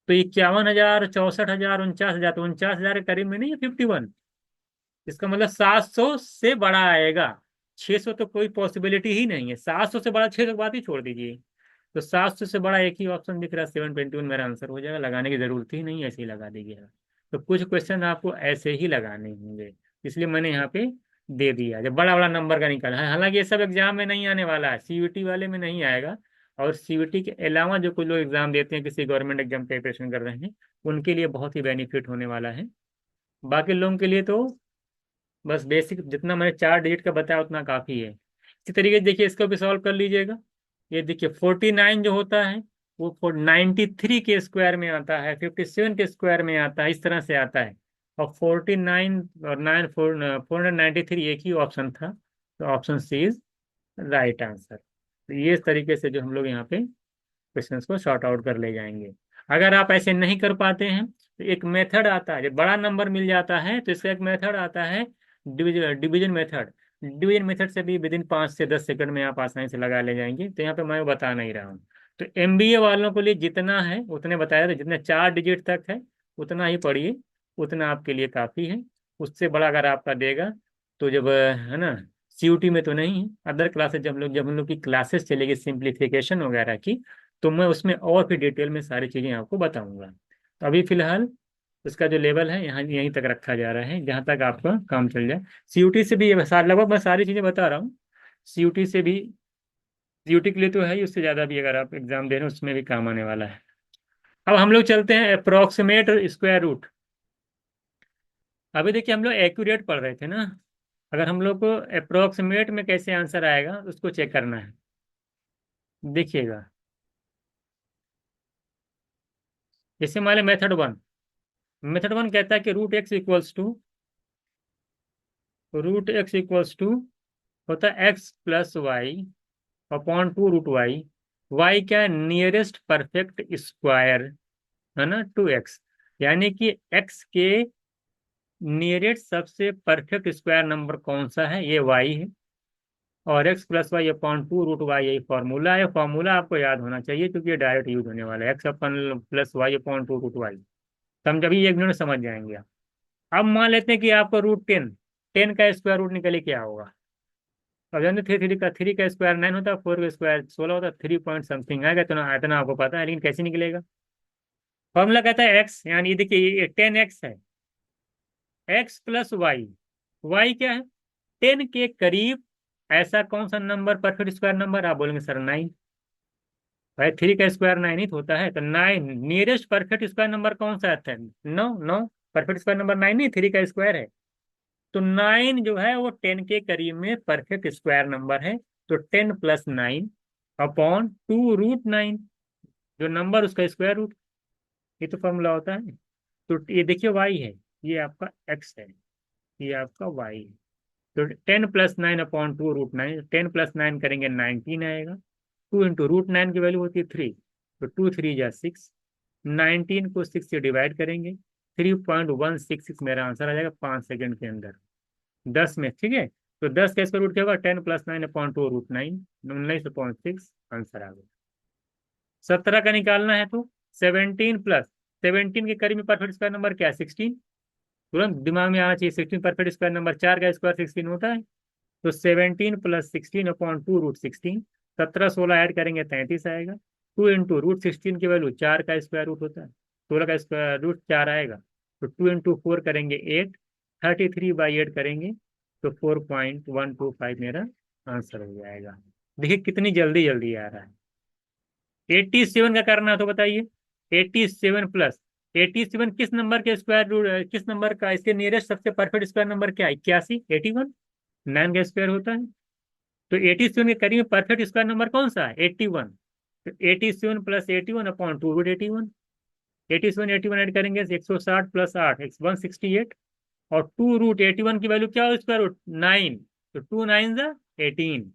तो 51,000, 64,000, 49,000, तो 49,000 के करीब में नहीं है 51। इसका मतलब 700 से बड़ा आएगा। 600 तो कोई पॉसिबिलिटी ही नहीं है, 700 से बड़ा, 600 की बात ही छोड़ दीजिए। तो 700 से बड़ा एक ही ऑप्शन दिख रहा है, 721 मेरा आंसर हो जाएगा, लगाने की जरूरत ही नहीं है, ऐसे ही लगा दीजिएगा। तो कुछ क्वेश्चन आपको ऐसे ही लगाने होंगे, इसलिए मैंने यहाँ पे दे दिया जब बड़ा बड़ा नंबर का निकला है। हालांकि ये सब एग्जाम में नहीं आने वाला है, सीयूटी वाले में नहीं आएगा। और सीयूटी के अलावा जो कोई लोग एग्जाम देते हैं, किसी गवर्नमेंट एग्जाम प्रिपरेशन कर रहे हैं, उनके लिए बहुत ही बेनिफिट होने वाला है। बाकी लोगों के लिए तो बस बेसिक जितना मैंने 4 डिजिट का बताया उतना काफी है। इसी तरीके से देखिए इसको भी सॉल्व कर लीजिएगा। ये देखिए 49 जो होता है वो 93 के स्क्वायर में आता है, 57 के स्क्वायर में आता है, इस तरह से आता है। और 49 और 493 एक ही ऑप्शन था, तो option C is right answer. तो ये इस तरीके से जो हम लोग यहाँ पे क्वेश्चंस को शॉर्ट आउट कर ले जाएंगे। अगर आप ऐसे नहीं कर पाते हैं तो एक मेथड आता है, जब बड़ा नंबर मिल जाता है तो इसका एक मेथड आता है, division division method. Division method से भी विद इन 5 से 10 सेकंड में आप आसानी से लगा ले जाएंगे, तो यहाँ पे मैं बता नहीं रहा हूँ। तो एमबीए वालों के लिए जितना है उतने बताया था, जितने 4 डिजिट तक है उतना ही पढ़िए, उतना आपके लिए काफ़ी है। उससे बड़ा अगर आपका देगा तो जब है ना, सीयूटी में तो नहीं है, अदर क्लासेस जब हम लोग की क्लासेस चलेगी सिंप्लीफिकेशन वगैरह की, तो मैं उसमें और भी डिटेल में सारी चीज़ें आपको बताऊंगा। तो अभी फिलहाल उसका जो लेवल है यहाँ यहीं तक रखा जा रहा है, जहाँ तक आपका काम चल जाए। सीयूटी से भी ये लगभग मैं सारी चीज़ें बता रहा हूँ। सीयूटी से भी, सीयूटी के लिए तो है ही, उससे ज़्यादा भी अगर आप एग्जाम दे रहे हो उसमें भी काम आने वाला है। अब हम लोग चलते हैं अप्रोक्सीमेट स्क्वायर रूट। अभी देखिए हम लोग एक्यूरेट पढ़ रहे थे ना, अगर हम लोग को अप्रोक्सीमेट में कैसे आंसर आएगा उसको चेक करना है। देखिएगा, जैसे मान लें मेथड वन। मेथड वन कहता है कि root X equals to root X equals to होता है X plus Y upon two root Y. Y क्या है, नियरेस्ट परफेक्ट स्क्वायर, है ना, टू एक्स। यानी कि एक्स के नियरेस्ट सबसे परफेक्ट स्क्वायर नंबर कौन सा है, ये वाई है। और X plus Y upon two root Y यही फॉर्मूला है। फॉर्मूला आपको याद होना चाहिए क्योंकि ये डायरेक्ट यूज होने वाला है, X upon plus Y upon two root Y. तो हम जब ये एक मिनट में समझ जाएंगे आप। अब मान लेते हैं कि आपको रूट टेन, टेन का स्क्वायर रूट निकले क्या होगा। अब जानते थ्री थ्री का स्क्वायर 9 होता है, 4 का स्क्वायर 16 होता है, 3 पॉइंट समथिंग आएगा। तो ना इतना आपको पता है, लेकिन कैसे निकलेगा। फॉर्मूला कहता है एक्स, यानी ये देखिए ये 10x है, एक्स प्लस वाई। वाई क्या है, 10 के करीब ऐसा कौन सा नंबर परफेक्ट स्क्वायर नंबर, आप बोलेंगे सर 9। भाई 3 का स्क्वायर 9 ही तो होता है, तो 9 नियरेस्ट परफेक्ट स्क्वायर नंबर कौन सा आता है, 9। 9 परफेक्ट स्क्वायर नंबर 9 नहीं, 3 का स्क्वायर है। तो 9 जो है वो 10 के करीब में परफेक्ट स्क्वायर नंबर है। तो 10 + 9 अपॉन टू रूट 9, जो नंबर उसका स्क्वायर रूट। ये तो फॉर्मूला होता है। तो ये देखिए वाई है, ये आपका एक्स है, ये आपका वाई है। तो 10 + 9 अपॉन टू रूट 9, 10 + 9 करेंगे 19 आएगा। 2 × √9 की वैल्यू होती है 3, तो 2 3 × 6, 19 को 6 से डिवाइड करेंगे, 3.166 मेरा आंसर आ जाएगा 5 सेकंड के अंदर, 10 में, ठीक है। तो 10 का स्क्वायर रूट क्या होगा, 10 + 9 अपॉन टू रूट 9, 19.6 आंसर आ गया। 17 का निकालना है तो 17 के करीब में परफेक्ट स्क्वायर नंबर क्या है, 16। तुरंत दिमाग में आना चाहिए, 16 परफेक्ट स्क्वायर नंबर, 4 का स्क्वायर 16 होता है। तो 17 + 16 अपॉन टू रूट 16, 17 16 ऐड करेंगे 33 आएगा। 2 × √16 की वैल्यू 4 का स्क्वायर रूट होता है, 16 का स्क्वायर रूट 4 आएगा। तो 2 × 4 करेंगे 8, 33/8 करेंगे तो 4.125 मेरा आंसर हो जाएगा। देखिए कितनी जल्दी जल्दी आ रहा है। 87 का करना है तो बताइए। 87 किस नंबर के स्क्वायर रूट, किस नंबर का इसके नियरेस्ट सबसे परफेक्ट स्क्वायर नंबर क्या है, 81। 81 9 का स्क्वायर होता है। तो 87 के करीब परफेक्ट स्क्वायर नंबर कौन सा है, 81। तो 87 + 81 अपॉन टू रूट 81, 87 81 ऐड करेंगे 160 + 8 168। और टू रूट 81 की वैल्यू क्या हो, स्क्वायर रूट 9। तो 2 9 ज़ा 18,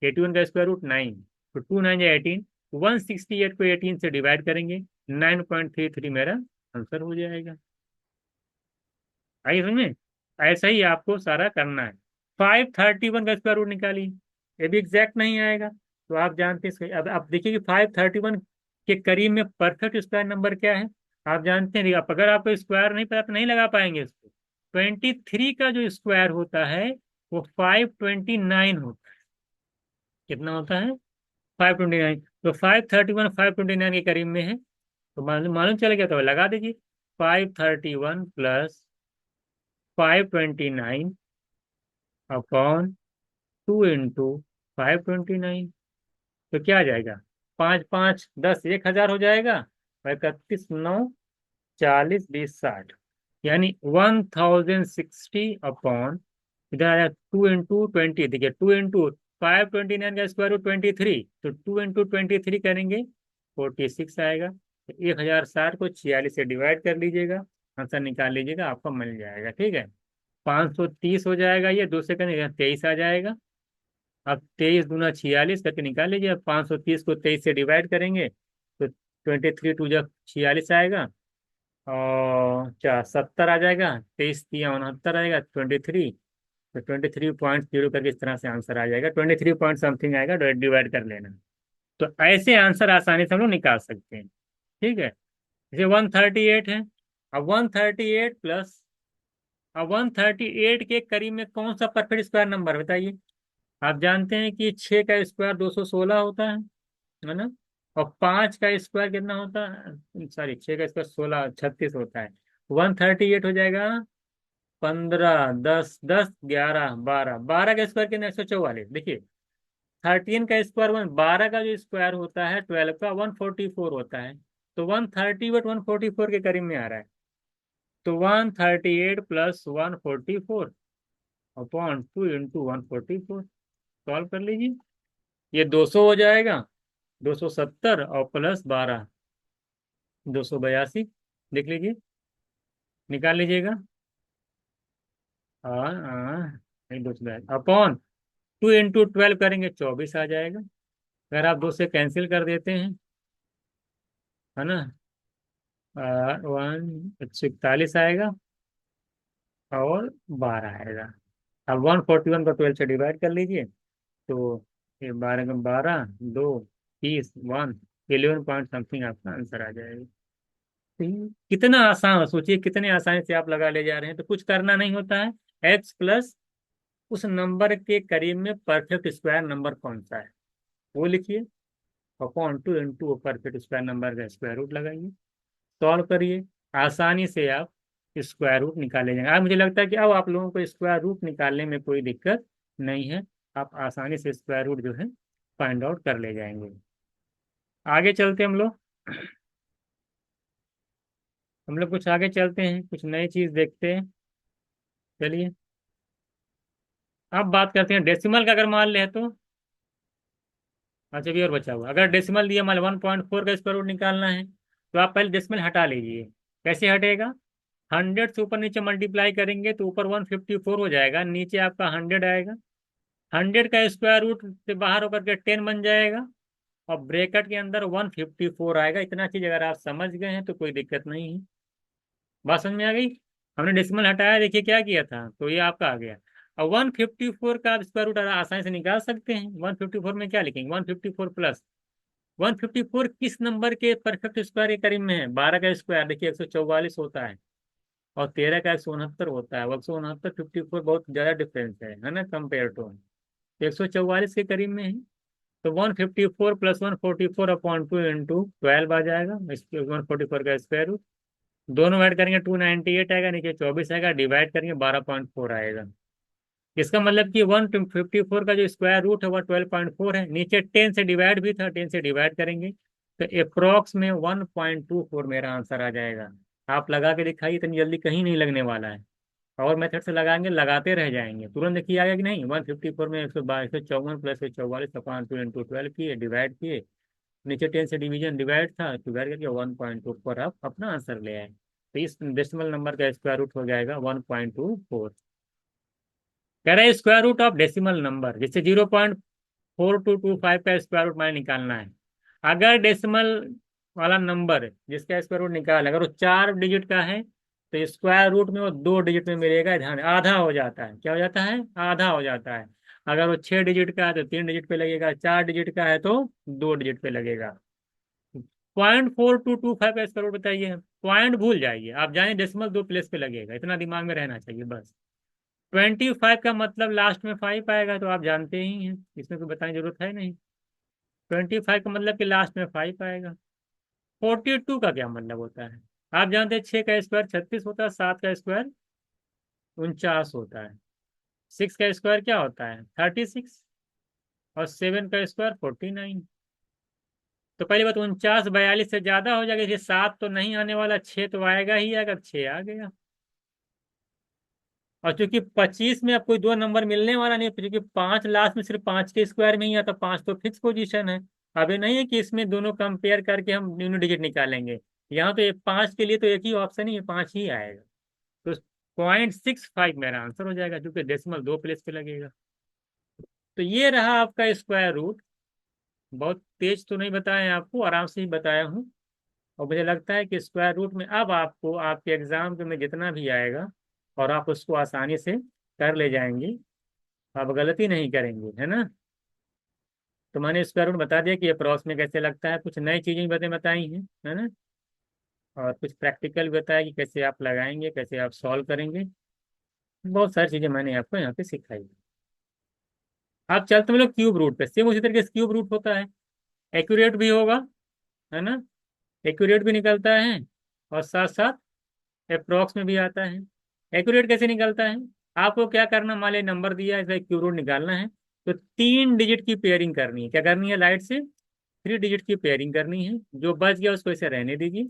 81 का स्क्वायर रूट 9, तो 2 9 ज़ा 18, 168 को 18 से डिवाइड करेंगे, 9.33 मेरा आंसर हो जाएगा। आई समझ। ऐसा ही आपको सारा करना है। 531 का स्क्वायर रूट निकालिए, ये भी एग्जैक्ट नहीं आएगा। तो आप जानते हैं अब आप देखिए कि 531 के करीब में परफेक्ट स्क्वायर नंबर क्या है। आप जानते हैं, आप अगर आपको स्क्वायर नहीं पता तो नहीं लगा पाएंगे इसको। 23 का जो स्क्वायर होता है वो 529 होता है। कितना होता है, 529। तो 531 529 के करीब में है, तो मालूम मालूम चल गया, तो लगा दीजिए। 531 + 529 अपॉन 2 × 529, तो क्या आ जाएगा, 5 5 10 1000 हो जाएगा। और 31 9 40 20 60, यानी 1060 अपॉन, इधर आया 2 × 20, देखिए 2 × 529 का स्क्वायर रूट 23, तो 2 × 23 करेंगे 46 आएगा। तो 1060 को 46 से डिवाइड कर लीजिएगा, आंसर निकाल लीजिएगा, आपको मिल जाएगा, ठीक है। 530 हो जाएगा, ये दो से करेंगे 23 आ जाएगा। अब 23 × 2 = 46 करके निकाल लीजिए। अब 530 को 23 से डिवाइड करेंगे तो 23 2 × 46 आएगा, और क्या 70 आ जाएगा, 23 3 × 69 आएगा 23। तो 23.0 करके इस तरह से आंसर आ जाएगा, 23 पॉइंट समथिंग आएगा, डिवाइड कर लेना। तो ऐसे आंसर आसानी से हम लोग निकाल सकते हैं, ठीक है। जैसे 138 है, अब 138 प्लस, अब 138 के करीब में कौन सा परफेक्ट स्क्वायर नंबर बताइए। आप जानते हैं कि 6 का स्क्वायर 216 होता है ना। और 5 का स्क्वायर कितना होता है, सॉरी 6 का स्क्वायर 16 36 होता है। 138 हो जाएगा 15 10 10 11 12, 12 का स्क्वायर कितना, 144। देखिए 13 का स्क्वायर 12 का जो स्क्वायर होता है 12 का 144 होता है। तो 138 144 के करीब में आ रहा है। तो 138 + 144 अपॉन 2 × 144, सॉल्व कर लीजिए। ये 200 हो जाएगा, 270 और प्लस 12, 282, देख लीजिए, निकाल लीजिएगा। हाँ हाँ, नहीं, दो से अपॉन 2 × 12 करेंगे 24 आ जाएगा। अगर आप दो से कैंसिल कर देते हैं, है ना, 141 आएगा और 12 आएगा। अब 141 को 12 से डिवाइड कर लीजिए, तो ये 12 × 12 2 30 11 पॉइंट समथिंग आपका आंसर आ जाएगा। तो ये कितना आसान है, सोचिए कितने आसानी से आप लगा ले जा रहे हैं। तो कुछ करना नहीं होता है, एक्स प्लस उस नंबर के करीब में परफेक्ट स्क्वायर नंबर कौन सा है वो लिखिए, अपॉन 2 × परफेक्ट स्क्वायर नंबर का स्क्वायर रूट लगाइए, सॉल्व करिए, आसानी से आप स्क्वायर रूट निकाले जाएंगे। आज मुझे लगता है कि अब आप लोगों को स्क्वायर रूट निकालने में कोई दिक्कत नहीं है, आप आसानी से स्क्वायर रूट जो है फाइंड आउट कर ले जाएंगे। आगे चलते हम लोग कुछ आगे चलते हैं, कुछ नई चीज देखते हैं। चलिए, अब बात करते हैं डेसिमल का। अगर मान ले तो अच्छा भी और बचा हुआ, अगर डेसिमल दिया मान 1.4 का स्क्वायर रूट निकालना है, तो आप पहले डेसिमल हटा लीजिए। कैसे हटेगा? 100 से ऊपर नीचे मल्टीप्लाई करेंगे तो ऊपर 154 हो जाएगा, नीचे आपका 100 आएगा। 100 का स्क्वायर रूट से बाहर होकर के 10 बन जाएगा, और ब्रैकेट के अंदर 154 आएगा। इतना चीज अगर आप समझ गए हैं तो कोई दिक्कत नहीं है। बात समझ में आ गई? हमने डेसिमल हटाया, देखिए क्या किया था, तो ये आपका आ गया। अब 154 का आप स्क्वायर रूट आसानी से निकाल सकते हैं। 154 में क्या लिखेंगे? 154 प्लस 154 किस नंबर के परफेक्ट स्क्वायर के करीब में है? 12 का स्क्वायर देखिए 144 होता है, और 13 का 169 होता है। 169 54 बहुत ज्यादा डिफरेंस है ना, कंपेयर टू 144 के करीब में है। तो 154 प्लस 144 अपॉन 2 × 12 आ जाएगा, इसके 144 का स्क्वायर रूट। दोनों ऐड करेंगे 298 आएगा, नीचे 24 आएगा, डिवाइड करेंगे 12.4 आएगा। इसका मतलब कि 154 का जो स्क्वायर रूट है वह 12.4 है। नीचे 10 से डिवाइड भी था, 10 से डिवाइड करेंगे तो अप्रोक्स में 1.24 मेरा आंसर आ जाएगा। आप लगा के दिखाइए, इतनी जल्दी कहीं नहीं लगने वाला है। और मेथड से लगाएंगे, लगाते रह जाएंगे, तुरंत देखिए आ गया कि नहीं। 154 में 154 प्लस 144 अपॉन 2 × 12 किए, डिवाइड किए, नीचे 10 से डिवीजन डिवाइड था, डिवाइड करके 1.24 आप अपना आंसर ले आए। तो इस डेसिमल नंबर का स्क्वायर रूट हो जाएगा 1.24। कह रहे हैं square root of decimal number, जैसे 0.4225 का स्क्वायर रूट मैंने निकालना है। अगर डेसिमल वाला नंबर जिसका स्क्वायर रूट निकाल, अगर वो 4 डिजिट का है तो स्क्वायर रूट में वो 2 डिजिट में मिलेगा, ध्यान, आधा हो जाता है। क्या हो जाता है? आधा हो जाता है। अगर वो 6 डिजिट का है तो 3 डिजिट पे लगेगा, 4 डिजिट का है तो 2 डिजिट पे लगेगा। 0.4225 का स्क्वायर रूट बताइए। पॉइंट भूल जाइए, आप जाने डेसिमल दो प्लेस पे लगेगा, इतना दिमाग में रहना चाहिए बस। 25 का मतलब लास्ट में 5 आएगा, तो आप जानते ही हैं, इसमें कोई बताने की जरूरत है नहीं। 25 का मतलब कि लास्ट में 5 आएगा। 42 का क्या मतलब होता है? आप जानते हैं 6 का स्क्वायर 36 होता है, 7 का स्क्वायर 49 होता है, 6 का स्क्वायर क्या होता है? 36, और 7 का स्क्वायर 49। तो पहली बात, 49 42 से ज्यादा हो जाएगा, इसलिए 7 तो नहीं आने वाला, 6 तो आएगा ही, अगर 6 आ गया। और चूंकि 25 में अब कोई दो नंबर मिलने वाला नहीं है, क्योंकि 5 लास्ट में सिर्फ 5 के स्क्वायर में ही आता, 5 तो फिक्स पोजीशन है। अब ये नहीं है कि इसमें दोनों कंपेयर करके हम दोनों डिजिट निकालेंगे। यहाँ तो ये 5 के लिए तो एक ही ऑप्शन ही है, 5 ही आएगा। तो 0.65 मेरा आंसर हो जाएगा, क्योंकि डेसिमल दो प्लेस पे लगेगा। तो ये रहा आपका स्क्वायर रूट। बहुत तेज तो नहीं बताया आपको, आराम से ही बताया हूँ। और मुझे लगता है कि स्क्वायर रूट में अब आपको आपके एग्जाम में जितना भी आएगा, और आप उसको आसानी से कर ले जाएंगे, आप गलती नहीं करेंगे, है ना। तो मैंने स्क्वायर रूट बता दिया कि अप्रॉक्स में कैसे लगता है, कुछ नई चीजें भी बताई हैं, है ना। और कुछ प्रैक्टिकल भी बताया कि कैसे आप लगाएंगे, कैसे आप सॉल्व करेंगे। बहुत सारी चीजें मैंने आपको यहाँ पे सिखाई। आप चलते हम लोग क्यूब रूट पे, सेम उसी तरीके से क्यूब रूट होता है, एक्यूरेट भी होगा, है ना, एक्यूरेट भी निकलता है, और साथ साथ अप्रॉक्स में भी आता है। एक्यूरेट कैसे निकलता है? आपको क्या करना, मान लीजिए नंबर दिया है, इसका क्यूब रूट निकालना है, तो 3 डिजिट की पेयरिंग करनी है। क्या करनी है? लाइट से 3 डिजिट की पेयरिंग करनी है। जो बच गया उसको ऐसे रहने दीजिए।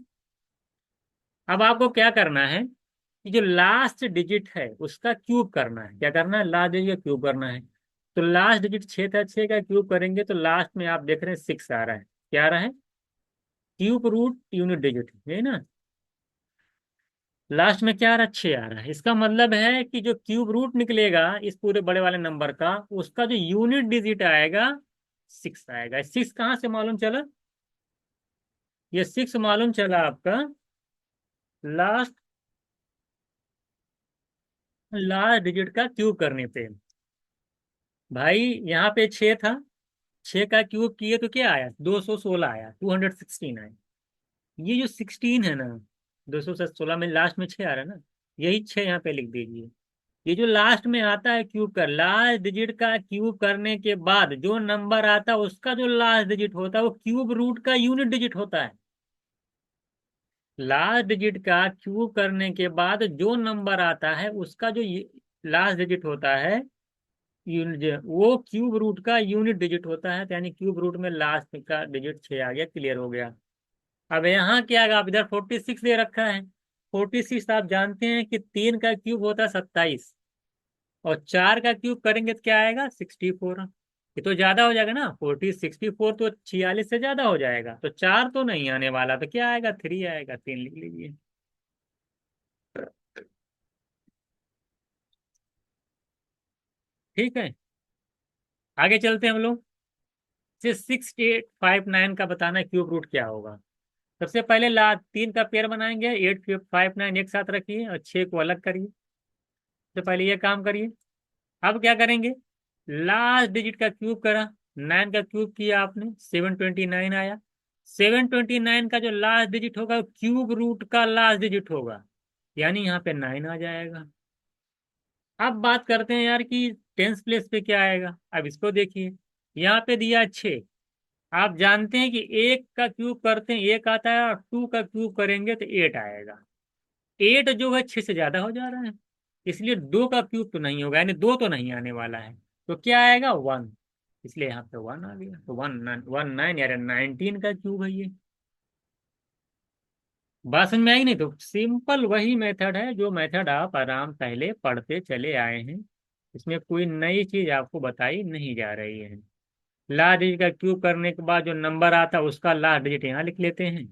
अब आपको क्या करना है कि जो लास्ट डिजिट है उसका क्यूब करना है। क्या करना है? लास्ट डिजिट का क्यूब करना है। तो लास्ट डिजिट 6 था, 6 का क्यूब करेंगे तो लास्ट में आप देख रहे हैं 6 आ रहा है। क्या आ रहा है? क्यूब रूट यूनिट डिजिट, है ना। लास्ट में क्या आ रहा है, 6 आ रहा है। इसका मतलब है कि जो क्यूब रूट निकलेगा इस पूरे बड़े वाले नंबर का, उसका जो यूनिट डिजिट आएगा 6 आएगा। 6 कहाँ से मालूम चला? ये 6 मालूम चला आपका लास्ट लास्ट डिजिट का क्यूब करने पे। भाई यहाँ पे 6 था, 6 का क्यूब किए तो क्या आया, 216 आया, 216 आया। ये जो 16 है ना, 216 में लास्ट में 6 आ रहा है ना, यही 6 यहाँ पे लिख दीजिए। ये जो लास्ट में आता है क्यूब का, लास्ट डिजिट का क्यूब करने के बाद जो नंबर आता है उसका जो लास्ट डिजिट होता है वो क्यूब रूट का यूनिट डिजिट होता है। लास्ट डिजिट का क्यूब करने के बाद जो नंबर आता है उसका जो लास्ट डिजिट होता है, यूनिट, वो क्यूब रूट का यूनिट डिजिट होता है। तो यानी क्यूब रूट में लास्ट का डिजिट 6 आ गया, क्लियर हो गया। अब यहाँ क्या आएगा, आप इधर 46 दे रखा है। 46 आप जानते हैं कि 3 का क्यूब होता है 27, और 4 का क्यूब करेंगे तो क्या आएगा, 64। ये तो ज्यादा हो जाएगा ना, 64 तो 46 से ज्यादा हो जाएगा, तो 4 तो नहीं आने वाला, तो क्या आएगा, 3 आएगा। 3 लिख लीजिए। ठीक है, आगे चलते हैं हम लोग। 6859 का बताना है क्यूब रूट क्या होगा। सबसे पहले ला 3 का पेयर बनाएंगे, 859 एक साथ रखिए और 6 को अलग करिए। सबसे पहले ये काम करिए। अब क्या करेंगे, लास्ट डिजिट का क्यूब करा, 9 का क्यूब किया आपने, 729 आया। 729 का जो लास्ट डिजिट होगा वो क्यूब रूट का लास्ट डिजिट होगा, यानी यहाँ पे 9 आ जाएगा। अब बात करते हैं यार कि टेंस प्लेस पे क्या आएगा। अब इसको देखिए, यहाँ पे दिया 6। आप जानते हैं कि 1 का क्यूब करते हैं 1 आता है, और 2 का क्यूब करेंगे तो 8 आएगा। 8 जो है 6 से ज्यादा हो जा रहा है, इसलिए 2 का क्यूब तो नहीं होगा, यानी 2 तो नहीं आने वाला है। तो क्या आएगा, 1। इसलिए यहाँ पे 1 आ गया। तो 1 9 यार 19 का क्यूब है ये। बात समझ में आई नहीं? तो सिंपल वही मेथड है जो मेथड आप आराम पहले पढ़ते चले आए हैं। इसमें कोई नई चीज आपको बताई नहीं जा रही है। लास्ट डिजिट का क्यूब करने के बाद जो नंबर आता है उसका लास्ट डिजिट यहाँ लिख लेते हैं।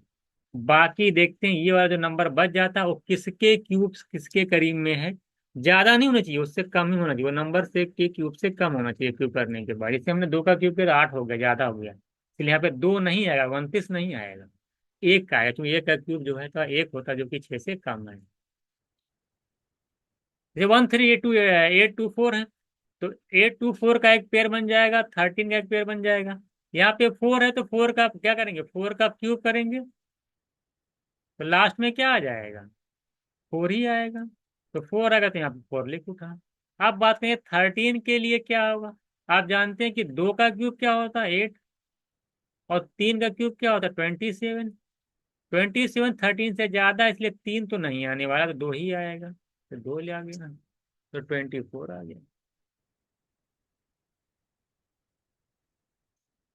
बाकी देखते हैं ये वाला जो नंबर बच जाता है वो किसके क्यूब किसके करीब में है। ज्यादा नहीं होना चाहिए, उससे कम ही होना चाहिए, वो नंबर से के क्यूब से कम होना चाहिए क्यूब करने के बाद। इससे हमने 2 का क्यूब किया तो 8 हो गया, ज्यादा हो गया, इसलिए यहाँ पे 2 नहीं आएगा, 29 नहीं आएगा, 1 का आएगा, क्योंकि 1 का क्यूब जो है तो 1 होता है जो कि 6 से कम है। जैसे 1382 824 है, तो 824 का एक पेयर बन जाएगा, 13 का एक पेयर बन जाएगा। यहाँ पे 4 है तो 4 का क्या करेंगे, 4 का क्यूब करेंगे तो लास्ट में क्या आ जाएगा, 4 ही आएगा। तो 4 आएगा तो यहाँ पे 4 लिख उठा। अब बात करें 13 के लिए क्या होगा। आप जानते हैं कि 2 का क्यूब क्या होता है, 8, और 3 का क्यूब क्या होता है, 27। 27 13 से ज्यादा है, इसलिए 3 तो नहीं आने वाला, तो 2 ही आएगा, तो 2 ले आ गया, तो 24 आ गया।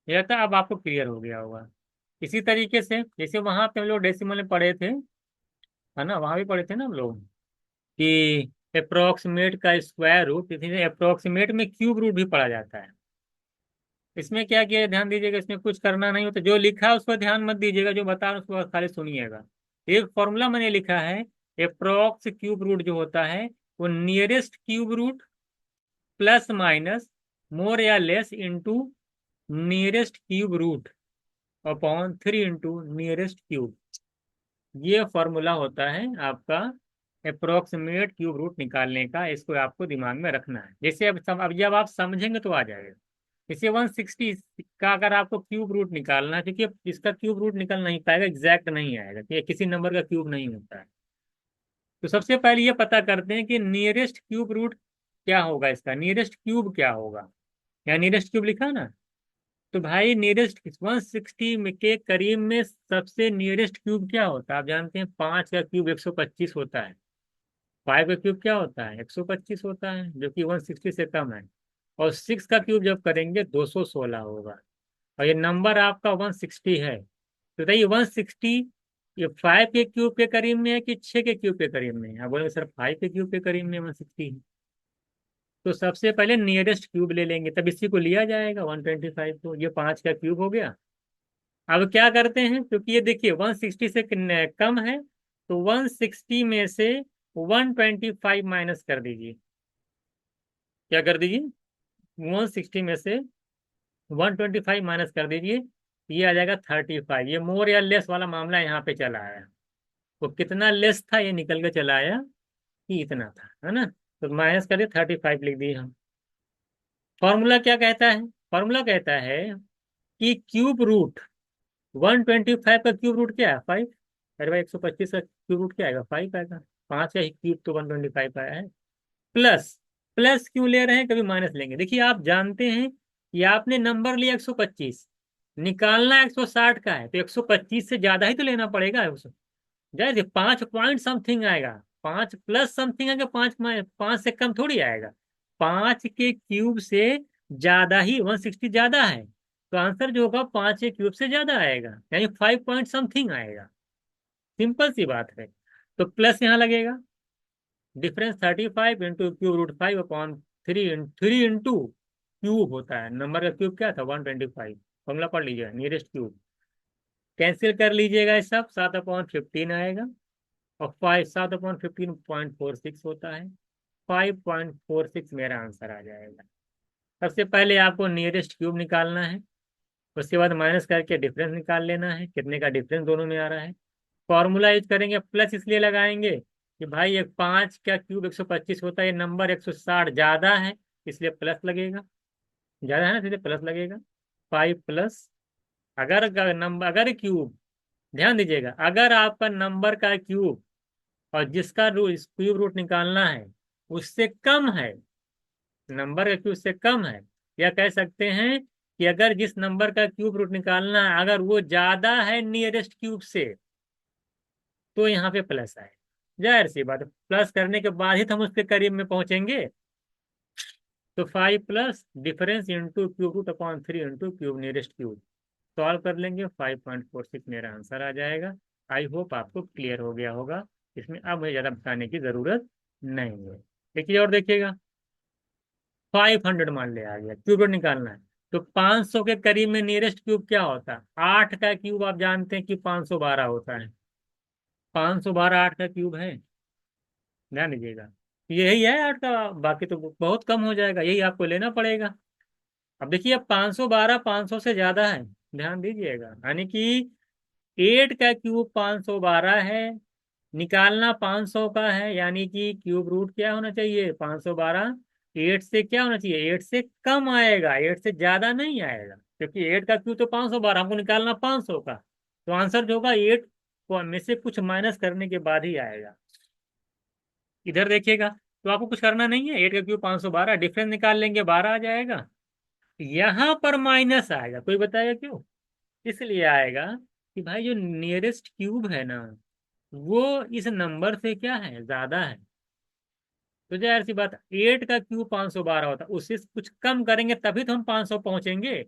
यह था, अब आपको क्लियर हो गया होगा। इसी तरीके से जैसे वहां पे हम लोग डेसिमल में पढ़े थे, है ना, वहां भी पढ़े थे ना हम लोग कि अप्रोक्सीमेट का स्क्वायर रूट, इसी अप्रोक्सीमेट में क्यूब रूट भी पढ़ा जाता है। इसमें क्या किया है, ध्यान दीजिएगा, इसमें कुछ करना नहीं होता, जो लिखा है उस पर ध्यान मत दीजिएगा, जो बता रहा हूं उसको बस खाली सुनिएगा। एक फॉर्मूला मैंने लिखा है, अप्रोक्स क्यूब रूट जो होता है वो nearest cube root plus minus more या less into nearest cube root upon 3 into nearest cube. ये फॉर्मूला होता है आपका अप्रोक्सीमेट क्यूब रूट निकालने का। इसको आपको दिमाग में रखना है, जैसे अब जब आप समझेंगे तो आ जाएगा। जैसे 160 का अगर आपको क्यूब रूट निकालना है, क्योंकि इसका क्यूब रूट निकल नहीं पाएगा, एग्जैक्ट नहीं आएगा, कि किसी नंबर का क्यूब नहीं होता है। तो सबसे पहले ये पता करते हैं कि नियरेस्ट क्यूब रूट क्या होगा, इसका नियरेस्ट क्यूब क्या होगा। यहाँ नियरेस्ट क्यूब लिखा ना, तो भाई नियरेस्ट 160 में के करीब में सबसे नियरेस्ट क्यूब क्या होता है, आप जानते हैं 5 का क्यूब 125 होता है। 5 का क्यूब क्या होता है, 125 होता है, जो कि 160 से कम है। और 6 का क्यूब जब करेंगे 216 होगा। और ये नंबर आपका 160 है, तो बताइए 160 ये 5 के क्यूब के करीब में है कि 6 के क्यूब के करीब में है। आप बोलेंगे सर 5 के क्यूब के करीब में 160 है। तो सबसे पहले नियरेस्ट क्यूब ले लेंगे, तब इसी को लिया जाएगा 125 को, ये 5 का क्यूब हो गया। अब क्या करते हैं, क्योंकि ये देखिए 160 से कम है, तो 160 में से 125 माइनस कर दीजिए। क्या कर दीजिए? 160 में से 125 माइनस कर दीजिए, ये आ जाएगा 35। ये मोर या लेस वाला मामला यहाँ पे चला आया। वो कितना लेस था ये निकल के चला आया कि इतना था, है ना। तो माइनस कर दिए, 35 लिख दिए हम। फॉर्मूला क्या कहता है? फॉर्मूला कहता है कि क्यूब रूट 125 का क्यूब रूट क्या है? 5। अरे भाई 125 का क्यूब रूट क्या आएगा? 5 आएगा। 5 का ही क्यूब तो 125 आया है। प्लस, प्लस क्यों ले रहे हैं, कभी माइनस लेंगे। देखिए आप जानते हैं कि आपने नंबर लिया 125, निकालना 160 का है, तो 125 से ज्यादा ही तो लेना पड़ेगा उसको। जाहिर 5 पॉइंट समथिंग आएगा, 5 प्लस समथिंग आएगा, 5 5 से कम थोड़ी आएगा। 5 के क्यूब से ज्यादा ही, 160 ज्यादा है, तो आंसर जो होगा 5 के क्यूब से ज्यादा आएगा, यानी 5 पॉइंट समथिंग आएगा। सिंपल सी बात है। तो प्लस यहाँ लगेगा, difference 35 into cube root 5 upon 3 cube होता है। नंबर का क्यूब क्या था? 125। फॉर्मूला पढ़ लीजिए, नियरेस्ट क्यूब। कैंसिल कर लीजिएगा ये सब, 7/15 आएगा। और 5, 7/15 0.46 होता है। 5.46 मेरा आंसर आ जाएगा। सबसे पहले आपको नियरेस्ट क्यूब निकालना है, उसके बाद माइनस करके डिफरेंस निकाल लेना है, कितने का डिफरेंस दोनों में आ रहा है। फॉर्मूला यूज करेंगे, प्लस इसलिए लगाएंगे कि भाई एक 5 का क्यूब 125 होता है, ये नंबर 160 ज्यादा है, इसलिए प्लस लगेगा। ज्यादा है ना, इसलिए प्लस लगेगा। 5 प्लस, अगर नंबर, अगर क्यूब, ध्यान दीजिएगा, अगर आपका नंबर का क्यूब और जिसका रूट क्यूब रूट निकालना है उससे कम है, नंबर का क्यूब से कम है, या कह सकते हैं कि अगर जिस नंबर का क्यूब रूट निकालना है अगर वो ज्यादा है नियरेस्ट क्यूब से, तो यहाँ पे प्लस आए। जाहिर सी बात है, प्लस करने के बाद ही तो हम उसके करीब में पहुंचेंगे। तो 5 plus difference into cube root upon 3 into cube nearest cube. Solve कर लेंगे, 5.46 मेरा आंसर आ जाएगा। आई होप आपको क्लियर हो गया होगा। इसमें अब मुझे ज़्यादा बताने की ज़रूरत नहीं है। देखिए और देखिएगा, 500 मान ले आ गया, क्यूब रूट निकालना है। तो 500 के करीब में नियरेस्ट क्यूब क्या होता है? 8 का क्यूब आप जानते हैं कि 512 होता है। 512 8 का क्यूब है, ध्यान दीजिएगा। यही है 8 का, बाकी तो बहुत कम हो जाएगा, यही आपको लेना पड़ेगा। अब देखिए, अब 512 500 से ज्यादा है, ध्यान दीजिएगा, यानी कि 8 का क्यूब 512 है, निकालना 500 का है, यानी कि क्यूब रूट क्या होना चाहिए? 512। 8 से क्या होना चाहिए? 8 से कम आएगा, 8 से ज्यादा नहीं आएगा, क्योंकि 8 का क्यूब तो 512, हमको निकालना 500 का। तो आंसर जो होगा 8 को में से कुछ माइनस करने के बाद ही आएगा। इधर देखिएगा, तो आपको कुछ करना नहीं है, 8 का क्यूब 512, डिफरेंस निकाल लेंगे, 12 आ जाएगा। यहां पर माइनस आएगा, कोई बताएगा क्यों? इसलिए आएगा कि भाई जो नियरेस्ट क्यूब है ना, वो इस नंबर से क्या है? ज्यादा है। तो जाहिर सी बात, 8 का क्यूब 512 होता है, उससे कुछ कम करेंगे तभी तो हम 500 पहुंचेंगे।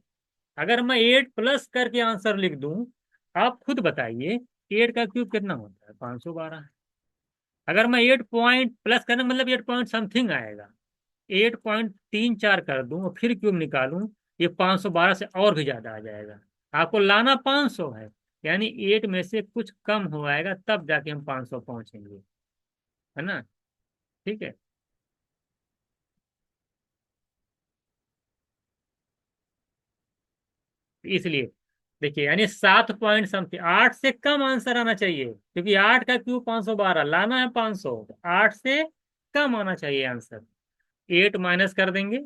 अगर मैं 8 प्लस करके आंसर लिख दूं, आप खुद बताइए, 8 का क्यूब कितना होता है? 512। अगर मैं 8 पॉइंट प्लस करना मतलब 8 पॉइंट समथिंग आएगा, 8.34 कर दूं और फिर क्यूब निकालूं, ये 512 से और भी ज्यादा आ जाएगा। आपको लाना 500 है, यानी 8 में से कुछ कम हो आएगा, तब जाके हम 500 पहुंचेंगे, है ना। ठीक है। इसलिए देखिए, यानी 7 पॉइंट समथिंग, 8 से कम आंसर आना चाहिए, क्योंकि 8 का क्यूब 512, लाना है 500, 8 से कम आना चाहिए आंसर। 8 माइनस कर देंगे,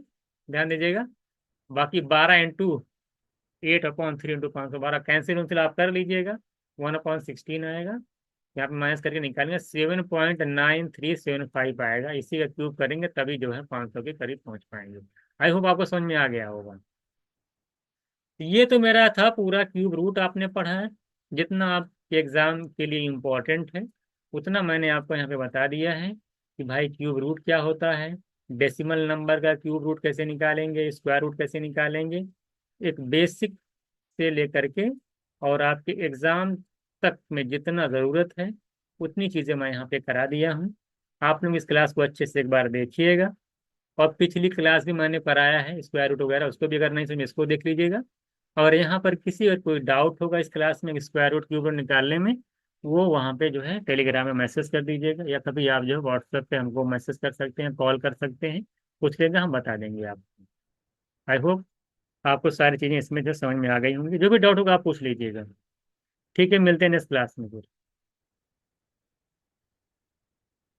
ध्यान दीजिएगा, बाकी 12 इंटू 8/3 इंटू 512 कैंसिल उनसे आप कर लीजिएगा, 1/16 आएगा। यहाँ पे माइनस करके निकालेंगे, 7.9375 आएगा। इसी का क्यूब करेंगे तभी जो है 500 के करीब पहुंच पाएंगे। आई होप आपको समझ में आ गया होगा। ये तो मेरा था पूरा क्यूब रूट आपने पढ़ा है, जितना आपके एग्जाम के लिए इम्पोर्टेंट है उतना मैंने आपको यहाँ पे बता दिया है कि भाई क्यूब रूट क्या होता है, डेसिमल नंबर का क्यूब रूट कैसे निकालेंगे, स्क्वायर रूट कैसे निकालेंगे, एक बेसिक से लेकर के और आपके एग्जाम तक में जितना ज़रूरत है उतनी चीज़ें मैं यहाँ पे करा दिया हूँ। आप लोग इस क्लास को अच्छे से एक बार देखिएगा, और पिछली क्लास भी मैंने कराया है स्क्वायर रूट वगैरह, उसको भी अगर नहीं समझे इसको देख लीजिएगा। और यहाँ पर किसी और कोई डाउट होगा इस क्लास में स्क्वायर रूट क्यूब रूट निकालने में, वो वहाँ पे जो है टेलीग्राम में मैसेज कर दीजिएगा, या कभी आप जो है व्हाट्सएप पे हमको मैसेज कर सकते हैं, कॉल कर सकते हैं, पूछ लेगा, हम बता देंगे आपको। आई होप आपको सारी चीज़ें इसमें जो समझ में आ गई होंगी। जो भी डाउट होगा आप पूछ लीजिएगा। ठीक है, मिलते हैं नेक्स्ट क्लास में फिर।